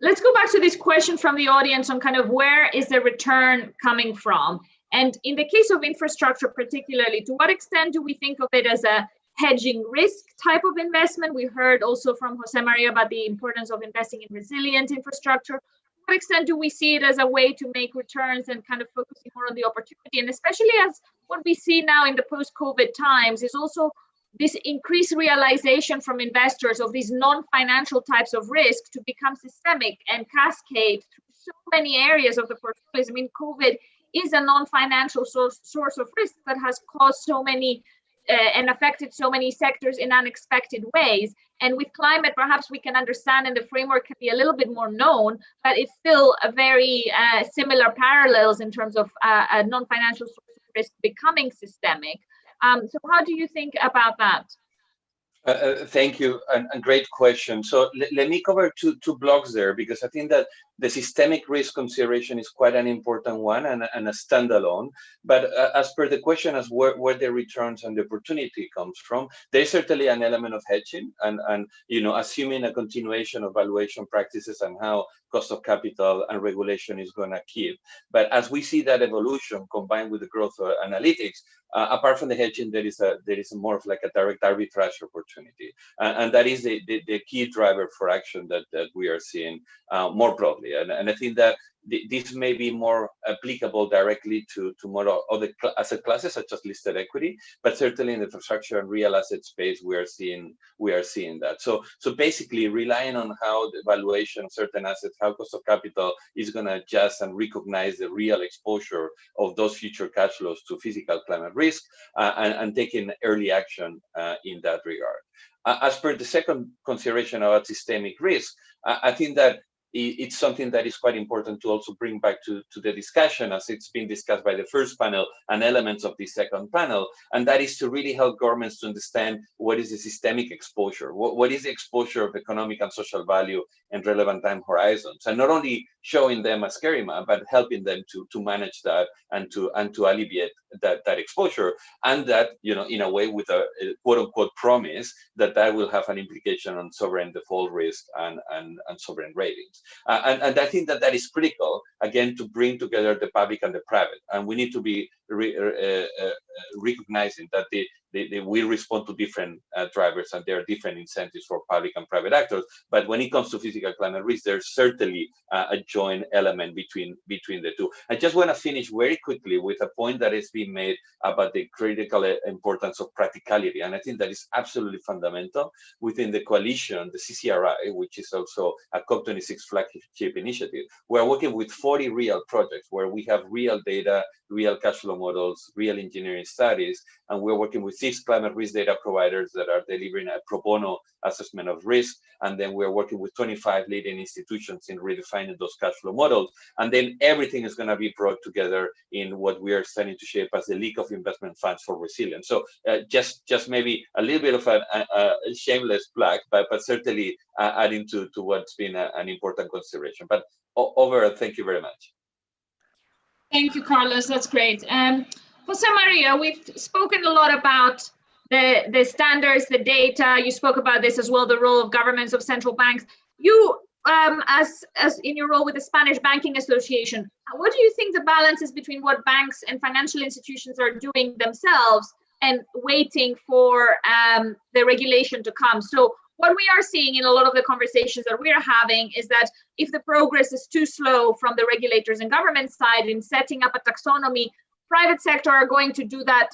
let's go back to this question from the audience on kind of where is the return coming from. And in the case of infrastructure particularly, to what extent do we think of it as a hedging risk type of investment? We heard also from Jose Maria about the importance of investing in resilient infrastructure. To what extent do we see it as a way to make returns and kind of focusing more on the opportunity? And especially as what we see now in the post-COVID times is also this increased realization from investors of these non-financial types of risk to become systemic and cascade through so many areas of the portfolios. I mean, COVID is a non-financial source of risk that has caused so many and affected so many sectors in unexpected ways. And with climate, perhaps we can understand, and the framework can be a little bit more known, but it's still a very similar parallels in terms of a non-financial source of risk becoming systemic. So how do you think about that? Thank you, and great question. So let me cover two blocks there, because I think that the systemic risk consideration is quite an important one and a standalone. But as per the question as where the returns and the opportunity comes from, there's certainly an element of hedging and assuming a continuation of valuation practices and how cost of capital and regulation is going to keep. But as we see that evolution combined with the growth of analytics, apart from the hedging, there is more of like a direct arbitrage opportunity, and that is the key driver for action that we are seeing more broadly. And I think that this may be more applicable directly to more other asset classes such as listed equity, but certainly in the infrastructure and real asset space, we are seeing that. So basically relying on how the valuation of certain assets, how cost of capital is going to adjust and recognize the real exposure of those future cash flows to physical climate risk, and taking early action in that regard. As per the second consideration about systemic risk, I think that it's something that is quite important to also bring back to the discussion, as it's been discussed by the first panel and elements of the second panel, and that is to really help governments to understand what is the systemic exposure, what is the exposure of economic and social value and relevant time horizons, and not only showing them a scary map, but helping them to manage that and to alleviate that exposure, and that, in a way with a quote unquote promise that will have an implication on sovereign default risk and sovereign ratings. And I think that is critical, again, to bring together the public and the private. And we need to be recognizing that we respond to different drivers, and there are different incentives for public and private actors. But when it comes to physical climate risk, there's certainly a joint element between the two. I just want to finish very quickly with a point that has been made about the critical importance of practicality, and I think that is absolutely fundamental within the coalition, the CCRI, which is also a COP26 flagship initiative. We're working with 40 real projects where we have real data, real cash flow models, real engineering studies, and we're working with 6 climate risk data providers that are delivering a pro bono assessment of risk. And then we're working with 25 leading institutions in redefining those cash flow models. And then everything is going to be brought together in what we are starting to shape as the League of Investment Funds for Resilience. So just maybe a little bit of a shameless plug, but certainly adding to what's been an important consideration. But overall, thank you very much. Thank you, Carlos. That's great. Jose Maria, we've spoken a lot about the standards, the data. You spoke about this as well, the role of governments, of central banks. You, as in your role with the Spanish Banking Association, what do you think the balance is between what banks and financial institutions are doing themselves and waiting for the regulation to come? So what we are seeing in a lot of the conversations that we are having is that if the progress is too slow from the regulators and government side in setting up a taxonomy, private sector are going to do that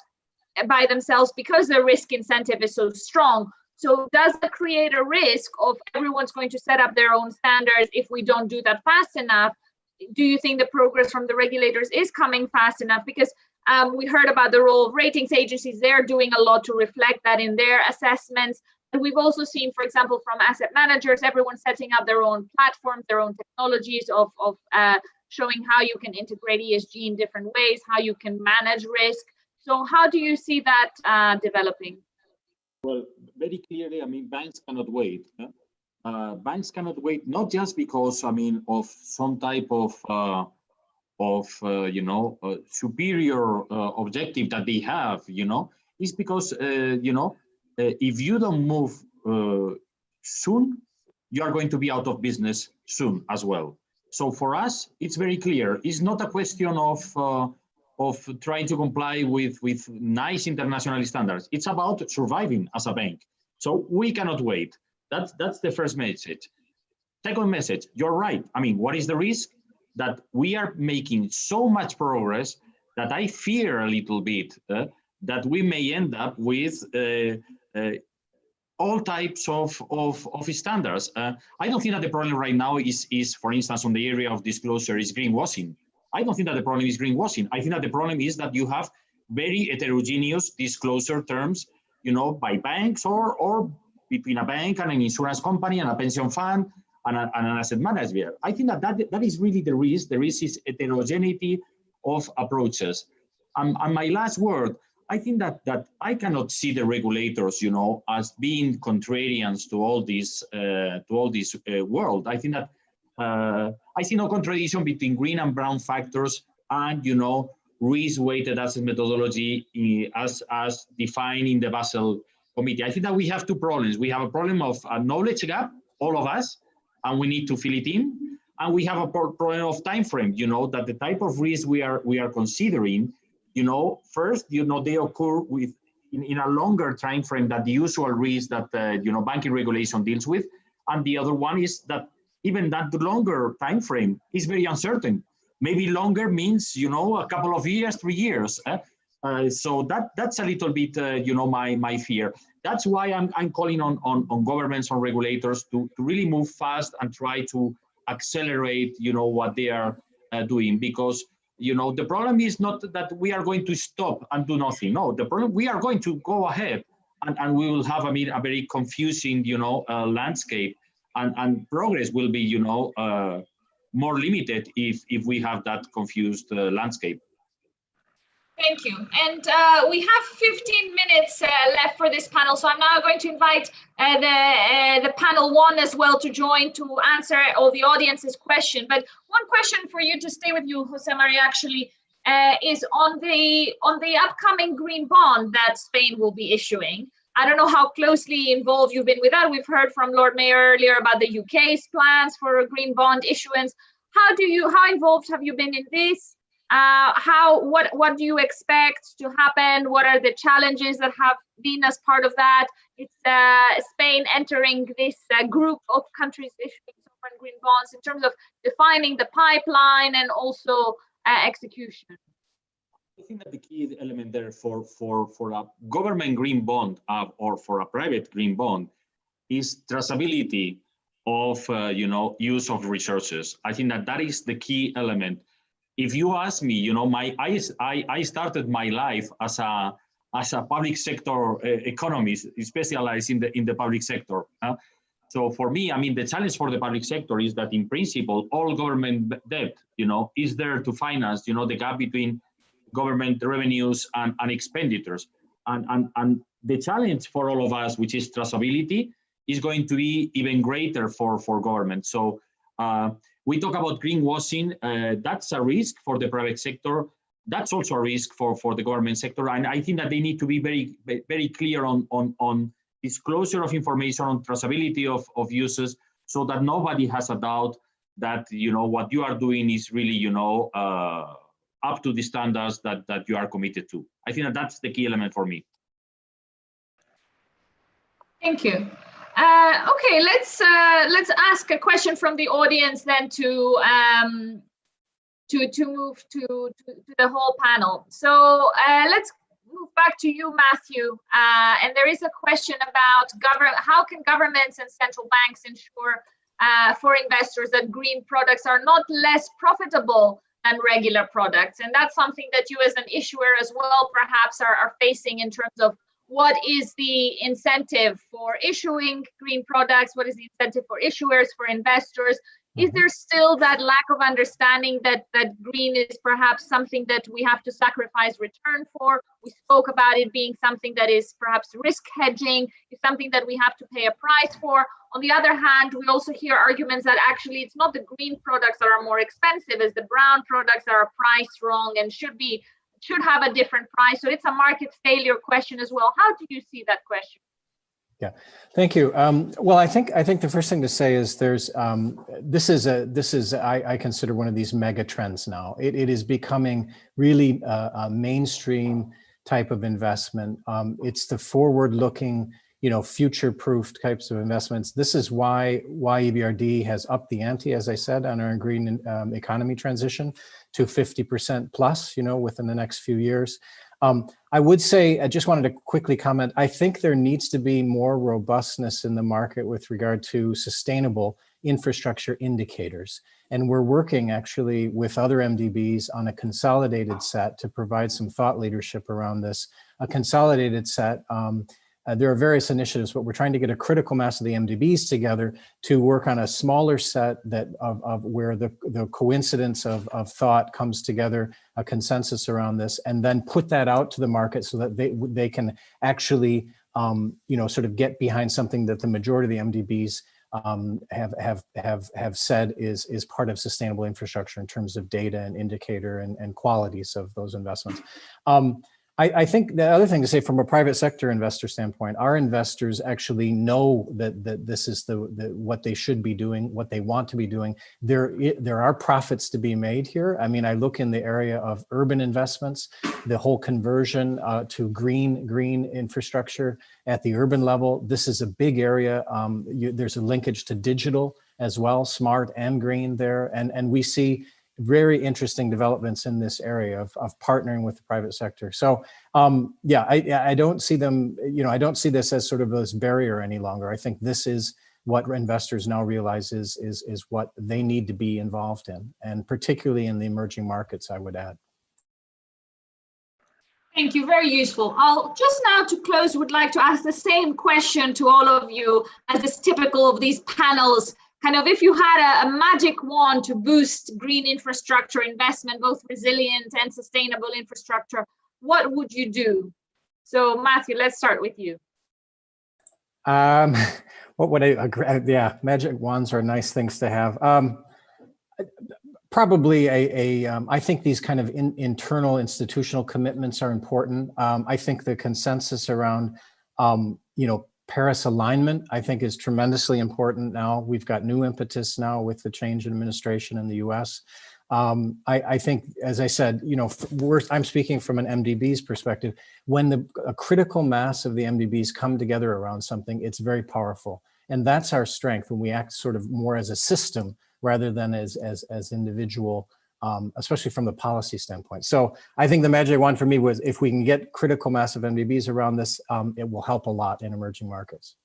by themselves because the risk incentive is so strong. So does that create a risk of everyone's going to set up their own standards if we don't do that fast enough? Do you think the progress from the regulators is coming fast enough? Because we heard about the role of ratings agencies. They're doing a lot to reflect that in their assessments. And we've also seen, for example, from asset managers, everyone setting up their own platforms, their own technologies of showing how you can integrate ESG in different ways, how you can manage risk. So how do you see that developing? Well, very clearly, I mean, banks cannot wait. Banks cannot wait, not just because, I mean, of some type of superior objective that they have, it's because, if you don't move soon, you are going to be out of business soon as well. So for us, it's very clear. It's not a question of trying to comply with nice international standards. It's about surviving as a bank. So we cannot wait. That's the first message. Second message, you're right. I mean, what is the risk? That we are making so much progress that I fear a little bit that we may end up with all types of standards. I don't think that the problem right now is, for instance, on the area of disclosure is greenwashing. I don't think that the problem is greenwashing. I think that the problem is that you have very heterogeneous disclosure terms, by banks or between a bank and an insurance company and a pension fund and an asset manager. I think that is really the risk. The risk is heterogeneity of approaches. And my last word, I think that I cannot see the regulators, as being contrarians to all this world. I think that I see no contradiction between green and brown factors and, risk-weighted asset methodology as defined in the Basel Committee. I think that we have two problems. We have a problem of a knowledge gap, all of us, and we need to fill it in. And we have a problem of time frame. That the type of risk we are considering. First, they occur in a longer time frame than the usual risk that banking regulation deals with, and the other one is that even that longer time frame is very uncertain. Maybe longer means a couple of years, 3 years. So that's a little bit my fear. That's why I'm calling on governments, on regulators to really move fast and try to accelerate what they are doing, because the problem is not that we are going to stop and do nothing. No, the problem, we are going to go ahead and we will have a very confusing, landscape, and progress will be, more limited if we have that confused landscape. Thank you. And we have 15 minutes left for this panel. So I'm now going to invite the panel one as well to join to answer all the audience's question. But one question for you to stay with you, Jose Maria, actually, is on the upcoming green bond that Spain will be issuing. I don't know how closely involved you've been with that. We've heard from Lord Mayor earlier about the UK's plans for a green bond issuance. How involved have you been in this? What do you expect to happen? What are the challenges that have been as part of that? It's Spain entering this group of countries issuing sovereign green bonds in terms of defining the pipeline and also execution. I think that the key element there for a government green bond or for a private green bond is traceability of use of resources. I think that is the key element. If you ask me, I started my life as a public sector economist, specialized in the public sector. So for me, I mean, the challenge for the public sector is that in principle, all government debt, is there to finance, the gap between government revenues and expenditures. And the challenge for all of us, which is traceability, is going to be even greater for government. So we talk about greenwashing. That's a risk for the private sector. That's also a risk for the government sector. And I think that they need to be very clear on disclosure of information, on traceability of uses, so that nobody has a doubt that what you are doing is really up to the standards that you are committed to. I think that's the key element for me. Thank you. Okay, let's ask a question from the audience then to move to the whole panel. So let's move back to you, Matthew. And there is a question about how can governments and central banks ensure for investors that green products are not less profitable than regular products? And that's something that you as an issuer as well perhaps are facing in terms of what is the incentive for issuing green products? What is the incentive for issuers, for investors? Is there still that lack of understanding that green is perhaps something that we have to sacrifice return for? We spoke about it being something that is perhaps risk hedging, is something that we have to pay a price for. On the other hand, we also hear arguments that actually it's not the green products that are more expensive, as the brown products that are priced wrong and should have a different price. So it's a market failure question as well. How do you see that question? Yeah, thank you. Well, I think the first thing to say is there's this is I consider one of these mega trends now. It is becoming really a mainstream type of investment. It's the forward-looking, future-proof types of investments. This is why EBRD has upped the ante, as I said, on our green economy transition to 50% plus, within the next few years. I would say, I just wanted to quickly comment, I think there needs to be more robustness in the market with regard to sustainable infrastructure indicators. And we're working actually with other MDBs on a consolidated set to provide some thought leadership around this. A consolidated set, there are various initiatives, but we're trying to get a critical mass of the MDBs together to work on a smaller set of where the coincidence of thought comes together, a consensus around this, and then put that out to the market so that they can actually, sort of get behind something that the majority of the MDBs have said is part of sustainable infrastructure in terms of data and indicator and qualities of those investments. I think the other thing to say from a private sector investor standpoint, our investors actually know that this is what they should be doing, what they want to be doing. There are profits to be made here. I mean, I look in the area of urban investments, the whole conversion to green infrastructure at the urban level. This is a big area. There's a linkage to digital as well, smart and green there, and we see very interesting developments in this area of partnering with the private sector. So yeah, I don't see them, I don't see this as sort of this barrier any longer. I think this is what investors now realize is what they need to be involved in, and particularly in the emerging markets, I would add. Thank you, very useful. I'll just now to close would like to ask the same question to all of you as is typical of these panels. Kind of if you had a magic wand to boost green infrastructure investment, both resilient and sustainable infrastructure, what would you do? So Matthew, let's start with you. What would yeah, magic wands are nice things to have. Probably I think these kind of internal institutional commitments are important. I think the consensus around, Paris alignment, I think, is tremendously important now. We've got new impetus now with the change in administration in the US. I think, as I said, I'm speaking from an MDB's perspective. When a critical mass of the MDBs come together around something, it's very powerful. And that's our strength when we act sort of more as a system rather than as individual, especially from the policy standpoint. So I think the magic wand for me was if we can get critical mass of MDBs around this, it will help a lot in emerging markets.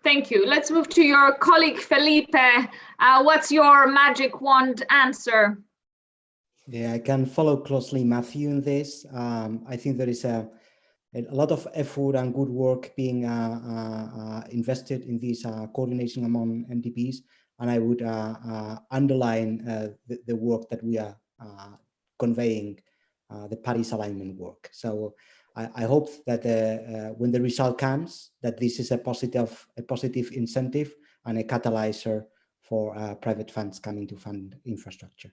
Thank you. Let's move to your colleague, Felipe. What's your magic wand answer? Yeah, I can follow closely Matthew in this. I think there is a lot of effort and good work being invested in this coordination among MDBs. And I would underline the work that we are conveying, the Paris alignment work. So I hope that when the result comes, that this is a positive incentive and a catalyzer for private funds coming to fund infrastructure.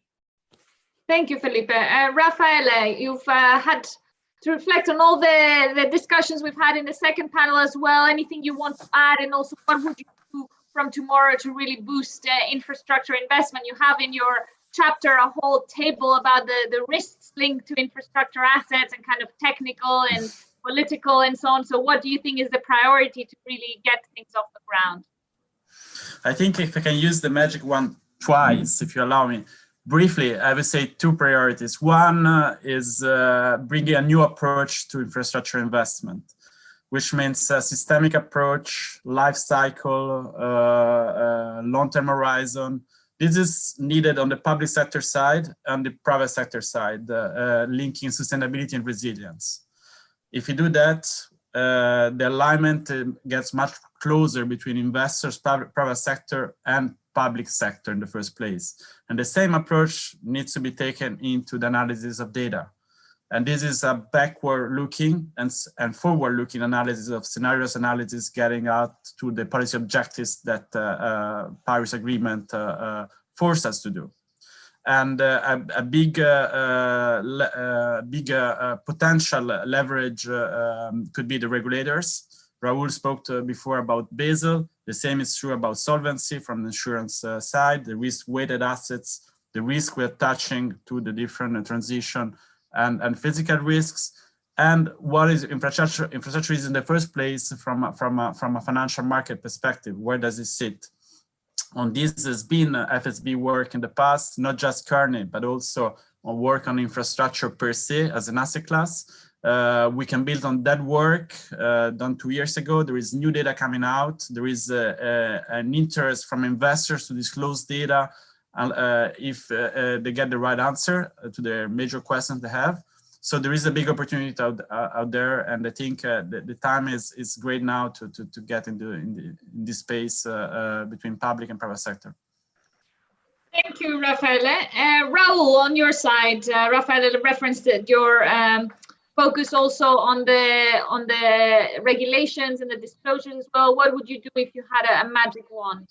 Thank you, Felipe. Raffaele, you've had to reflect on all the discussions we've had in the second panel as well. Anything you want to add? And also, what would you do from tomorrow to really boost infrastructure investment? You have in your chapter a whole table about the risks linked to infrastructure assets and kind of technical and political and so on. So what do you think is the priority to really get things off the ground? I think if I can use the magic wand twice, if you allow me, briefly, I would say two priorities. One is bringing a new approach to infrastructure investment, which means a systemic approach, life cycle, long-term horizon. This is needed on the public sector side and the private sector side, linking sustainability and resilience. If you do that, the alignment gets much closer between investors, private sector, and public sector in the first place. And the same approach needs to be taken into the analysis of data. And this is a backward-looking and forward-looking analysis of scenarios analysis, getting out to the policy objectives that Paris Agreement forced us to do. And a big potential leverage could be the regulators. Raul spoke before about Basel. The same is true about solvency from the insurance side, the risk-weighted assets, the risk we're attaching to the different transition and physical risks, and what is infrastructure? Infrastructure is in the first place from a financial market perspective. Where does it sit? On this has been FSB work in the past, not just Kearney, but also work on infrastructure per se as an asset class. We can build on that work done 2 years ago. There is new data coming out. There is an interest from investors to disclose data if they get the right answer to the major questions they have. So there is a big opportunity out there, and I think the time is great now to get in this space between public and private sector. Thank you, Raffaele. Raul, on your side, Raffaele referenced your focus also on the regulations and the disclosures as well. What would you do if you had a magic wand?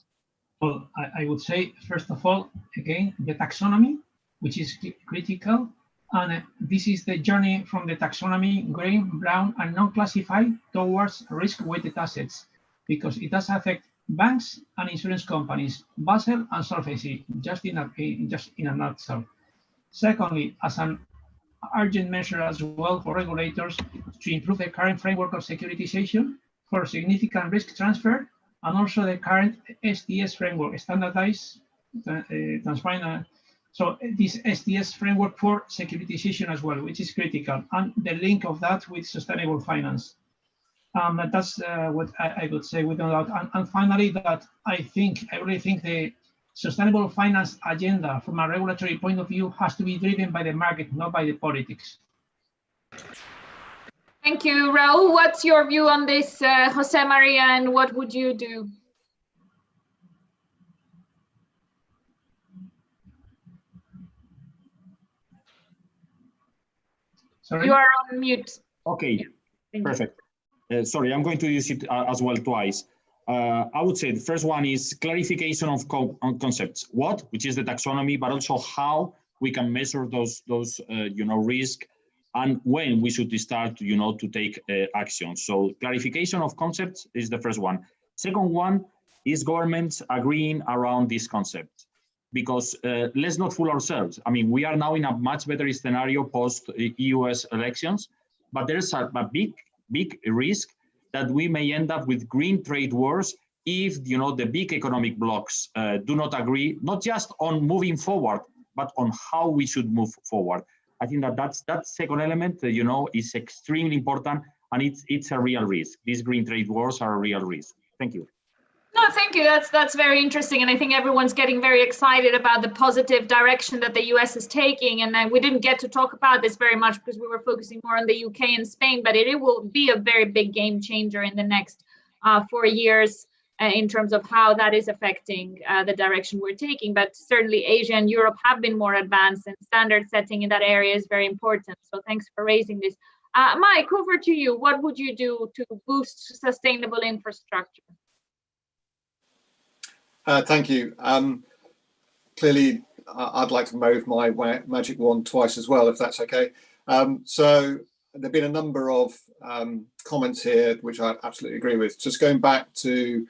Well, I would say, first of all, again, the taxonomy, which is critical. And this is the journey from the taxonomy, green, brown, and non-classified towards risk-weighted assets, because it does affect banks and insurance companies, Basel and Solvency, just in a nutshell. Secondly, as an urgent measure as well for regulators to improve the current framework of securitization for significant risk transfer, and also the current SDS framework, standardized, transparent. So this SDS framework for securitization as well, which is critical, and the link of that with sustainable finance. That's what I would say without doubt. And finally, that I really think the sustainable finance agenda from a regulatory point of view has to be driven by the market, not by the politics. Thank you, Raul. What's your view on this, Jose Maria, and what would you do? Sorry? You are on mute. Okay, perfect. Sorry, I'm going to use it as well twice. I would say the first one is clarification of concepts. What, which is the taxonomy, but also how we can measure those risk, and when we should start, to take action. So clarification of concepts is the first one. Second one is governments agreeing around this concept. because let's not fool ourselves. I mean, we are now in a much better scenario post US elections, but there's a big risk that we may end up with green trade wars if, you know, the big economic blocs do not agree, not just on moving forward, but on how we should move forward. I think that second element, you know, is extremely important, and it's a real risk. These green trade wars are a real risk. Thank you. No, thank you. That's very interesting, and I think everyone's getting very excited about the positive direction that the US is taking. And we didn't get to talk about this very much because we were focusing more on the UK and Spain, but it will be a very big game changer in the next 4 years in terms of how that is affecting the direction we're taking. But certainly Asia and Europe have been more advanced, and standard setting in that area is very important. So thanks for raising this. Mike, over to you. What would you do to boost sustainable infrastructure? Thank you. Clearly, I'd like to move my magic wand twice as well, if that's okay. So there've been a number of comments here, which I absolutely agree with. Just going back to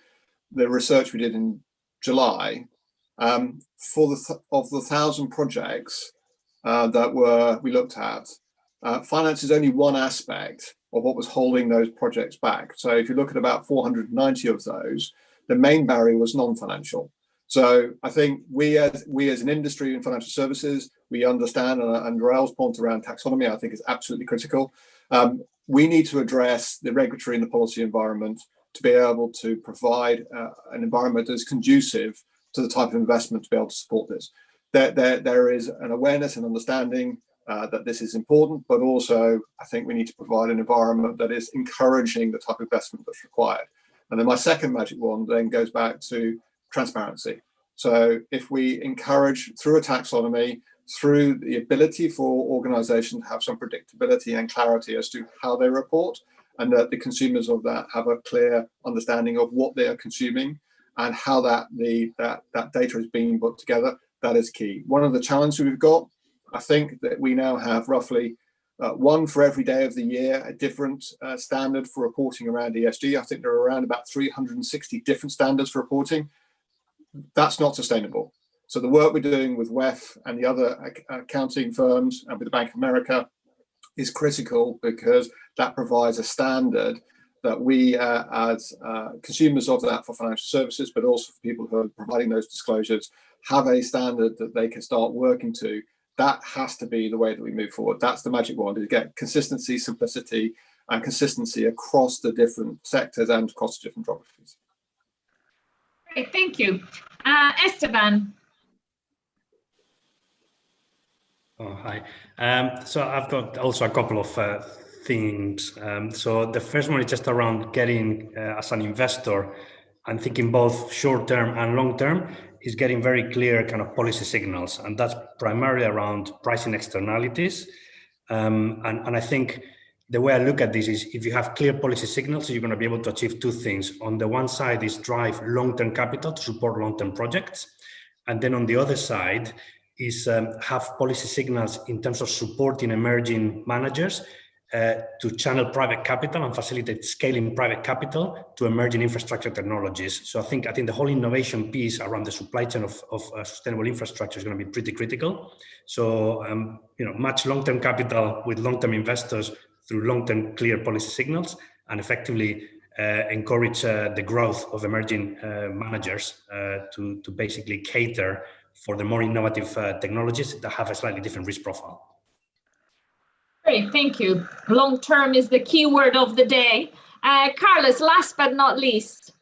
the research we did in July, of the 1,000 projects that we looked at, finance is only one aspect of what was holding those projects back. So if you look at about 490 of those, the main barrier was non-financial. So I think we as an industry in financial services, we understand, and Rael's point around taxonomy, I think, is absolutely critical. We need to address the regulatory and the policy environment to be able to provide an environment that is conducive to the type of investment to be able to support this. There is an awareness and understanding that this is important, but also I think we need to provide an environment that is encouraging the type of investment that's required. And then my second magic wand then goes back to transparency. So if we encourage through a taxonomy, through the ability for organizations to have some predictability and clarity as to how they report, and that the consumers of that have a clear understanding of what they are consuming and how that data is being put together, that is key. One of the challenges we've got, I think that we now have roughly one for every day of the year, a different standard for reporting around ESG. I think there are around about 360 different standards for reporting. That's not sustainable. So the work we're doing with WEF and the other accounting firms and with the Bank of America is critical, because that provides a standard that we as consumers of that for financial services, but also for people who are providing those disclosures, have a standard that they can start working to. That has to be the way that we move forward. That's the magic wand, to get consistency, simplicity, and consistency across the different sectors and across the different geographies. Great, thank you. Esteban. Oh, hi. So I've got also a couple of themes. So the first one is just around getting, as an investor, and thinking both short-term and long-term, is getting very clear kind of policy signals. And that's primarily around pricing externalities. And I think the way I look at this is, if you have clear policy signals, you're going to be able to achieve two things. On the one side is drive long-term capital to support long-term projects. And then on the other side is have policy signals in terms of supporting emerging managers to channel private capital and facilitate scaling private capital to emerging infrastructure technologies. So I think the whole innovation piece around the supply chain of sustainable infrastructure is going to be pretty critical. So match long-term capital with long-term investors through long-term clear policy signals, and effectively encourage the growth of emerging managers to basically cater for the more innovative technologies that have a slightly different risk profile. Great, thank you. Long-term is the key word of the day. Carlos, last but not least.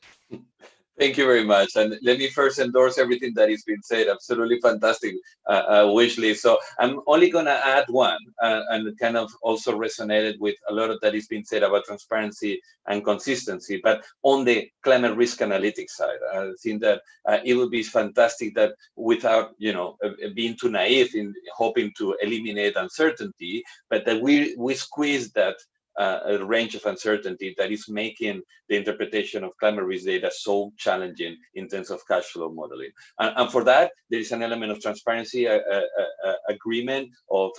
Thank you very much. And let me first endorse everything that has been said. Absolutely fantastic wish list. So I'm only going to add one, and kind of also resonated with a lot of that has been said about transparency and consistency. But on the climate risk analytics side, I think that it would be fantastic that, without being too naive in hoping to eliminate uncertainty, but that we squeeze that a range of uncertainty that is making the interpretation of climate risk data so challenging in terms of cash flow modeling. And for that, there is an element of transparency, agreement of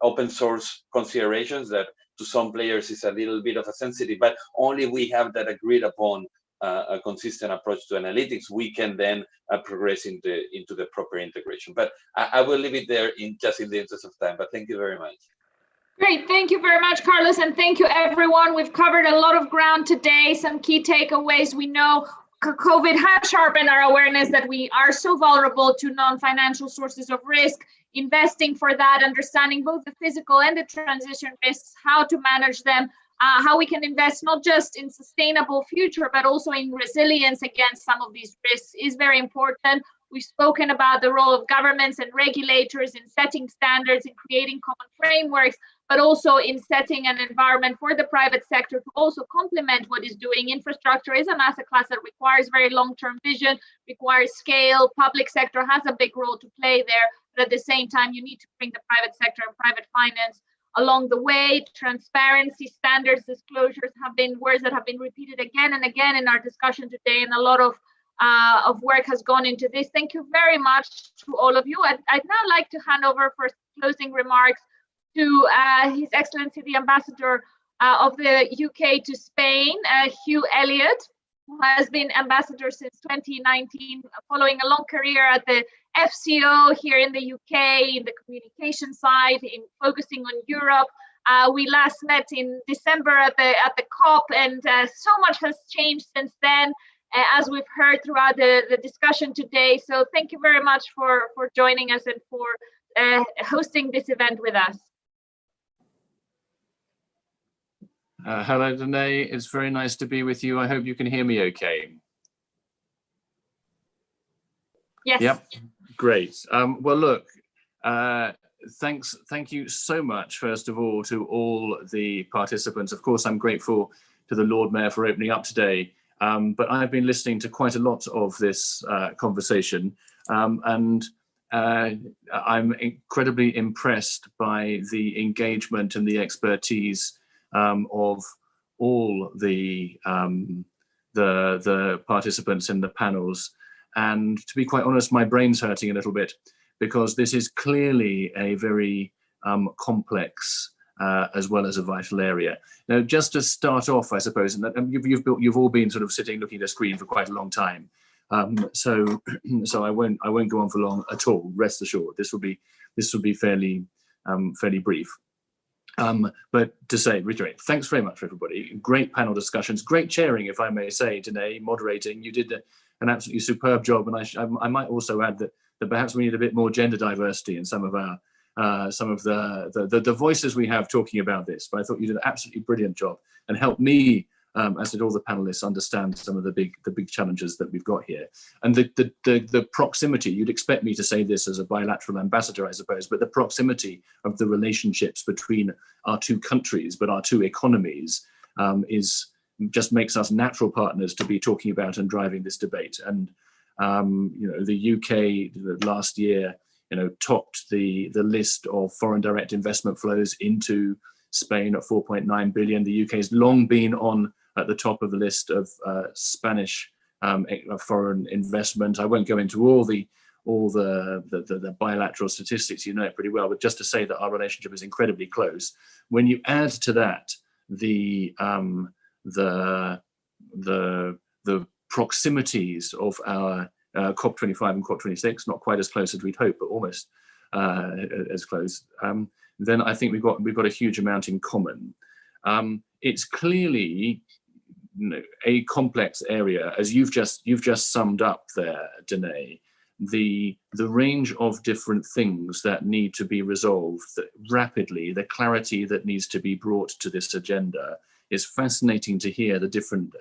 open source considerations that to some players is a little bit of a sensitive, but only we have that agreed upon a consistent approach to analytics, we can then progress into the proper integration. But I will leave it there just in the interest of time. But thank you very much. Great, thank you very much, Carlos, and thank you, everyone. We've covered a lot of ground today. Some key takeaways. We know COVID has sharpened our awareness that we are so vulnerable to non-financial sources of risk. Investing for that, understanding both the physical and the transition risks, how to manage them, how we can invest not just in sustainable future, but also in resilience against some of these risks is very important. We've spoken about the role of governments and regulators in setting standards and creating common frameworks, but also in setting an environment for the private sector to also complement what is doing. Infrastructure is an asset class that requires very long-term vision, requires scale. Public sector has a big role to play there, but at the same time, you need to bring the private sector and private finance along the way. Transparency, standards, disclosures have been words that have been repeated again and again in our discussion today, and a lot of work has gone into this. Thank you very much to all of you. I'd now like to hand over for closing remarks to His Excellency the Ambassador of the UK to Spain, Hugh Elliott, who has been ambassador since 2019, following a long career at the FCO here in the UK, in the communication side, in focusing on Europe. We last met in December at the COP, and so much has changed since then, as we've heard throughout the discussion today. So thank you very much for joining us and for hosting this event with us. Hello, Danae. It's very nice to be with you. I hope you can hear me okay. Yes. Yep. Great. Well, look, thank you so much, first of all, to all the participants. Of course, I'm grateful to the Lord Mayor for opening up today, but I've been listening to quite a lot of this conversation, and I'm incredibly impressed by the engagement and the expertise of all the participants in the panels. And to be quite honest, my brain's hurting a little bit, because this is clearly a very complex as well as a vital area. Now, just to start off, I suppose, and you've all been sort of sitting looking at a screen for quite a long time, so I won't go on for long at all. Rest assured, this will be fairly brief. But to reiterate, thanks very much, everybody. Great panel discussions, great chairing, if I may say, Danae, moderating. You did an absolutely superb job, and I might also add that perhaps we need a bit more gender diversity in some of the voices we have talking about this. But I thought you did an absolutely brilliant job and helped me, as did all the panelists, understand some of the big challenges that we've got here. And the proximity, you'd expect me to say this as a bilateral ambassador, I suppose, but the proximity of the relationships between our two countries, but our two economies, just makes us natural partners to be talking about and driving this debate. And the UK last year, topped the list of foreign direct investment flows into Spain at 4.9 billion. The UK has long been at the top of the list of Spanish foreign investment. I won't go into all the bilateral statistics, you know it pretty well, but just to say that our relationship is incredibly close. When you add to that the proximities of our COP25 and COP26, not quite as close as we'd hope, but almost as close, then I think we've got a huge amount in common. It's clearly a complex area, as you've just summed up there, Danae. The range of different things that need to be resolved rapidly, the clarity that needs to be brought to this agenda, is fascinating to hear the different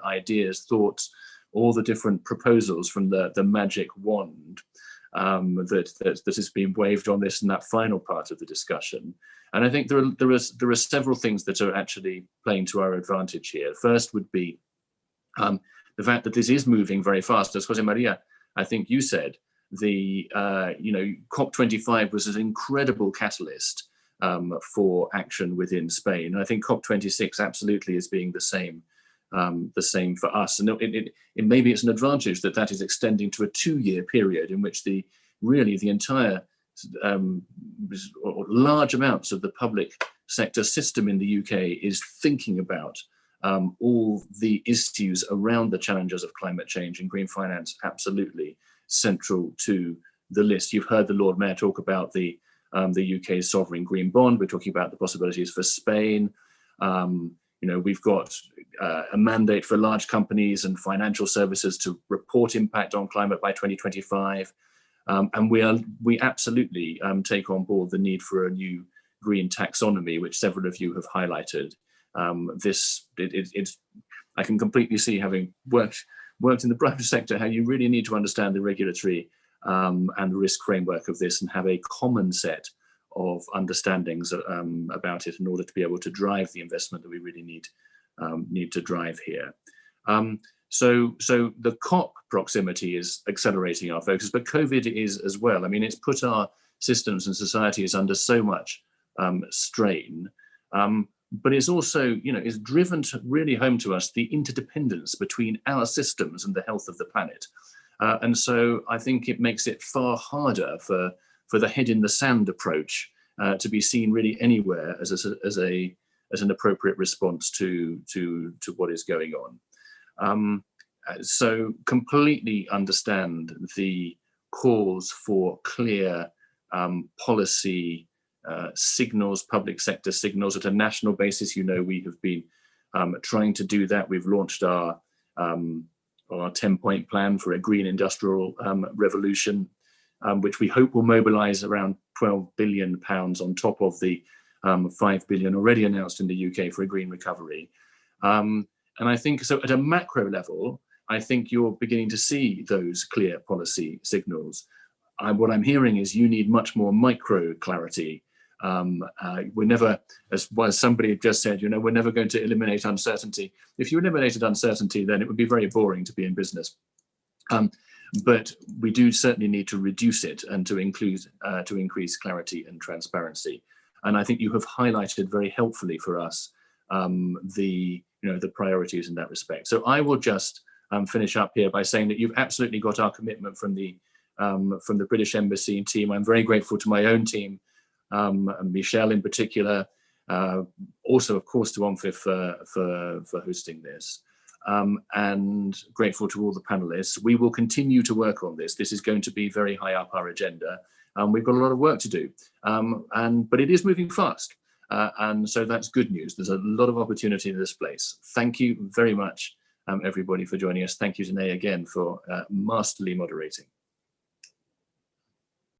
ideas, thoughts, all the different proposals from the magic wand that has been waved on this and that final part of the discussion. And I think there are several things that are actually playing to our advantage here. First would be the fact that this is moving very fast. As Jose Maria, I think you said, the COP25 was an incredible catalyst for action within Spain. And I think COP26 absolutely is being the same for us. And maybe it's an advantage that is extending to a 2-year period in which the entire large amounts of the public sector system in the UK is thinking about all the issues around the challenges of climate change and green finance absolutely central to the list. You've heard the Lord Mayor talk about the UK's sovereign green bond. We're talking about the possibilities for Spain. We've got a mandate for large companies and financial services to report impact on climate by 2025. And we absolutely take on board the need for a new green taxonomy, which several of you have highlighted. I can completely see, having worked in the private sector, how you really need to understand the regulatory and risk framework of this and have a common set of understandings about it in order to be able to drive the investment that we really need to drive here. So the COP proximity is accelerating our focus, but COVID is as well. I mean, it's put our systems and societies under so much strain, but it's also, it's driven really home to us the interdependence between our systems and the health of the planet. And so I think it makes it far harder for the head in the sand approach to be seen really anywhere as an appropriate response to what is going on. So completely understand the calls for clear policy signals, public sector signals at a national basis. We have been trying to do that. We've launched our 10-point plan for a green industrial revolution, which we hope will mobilise around £12 billion on top of the £5 billion already announced in the UK for a green recovery. And I think, so at a macro level, I think you're beginning to see those clear policy signals. What I'm hearing is you need much more micro clarity. We're never, as somebody just said, we're never going to eliminate uncertainty. If you eliminated uncertainty, then it would be very boring to be in business. But we do certainly need to reduce it and to increase clarity and transparency. And I think you have highlighted very helpfully for us the priorities in that respect. So I will just finish up here by saying that you've absolutely got our commitment from the British Embassy team. I'm very grateful to my own team, and Michelle in particular, also of course to OMFIF for hosting this, and grateful to all the panelists. We will continue to work on this. This is going to be very high up our agenda. We've got a lot of work to do, but it is moving fast. And so that's good news. There's a lot of opportunity in this place. Thank you very much, everybody, for joining us. Thank you, Danae, again for masterly moderating.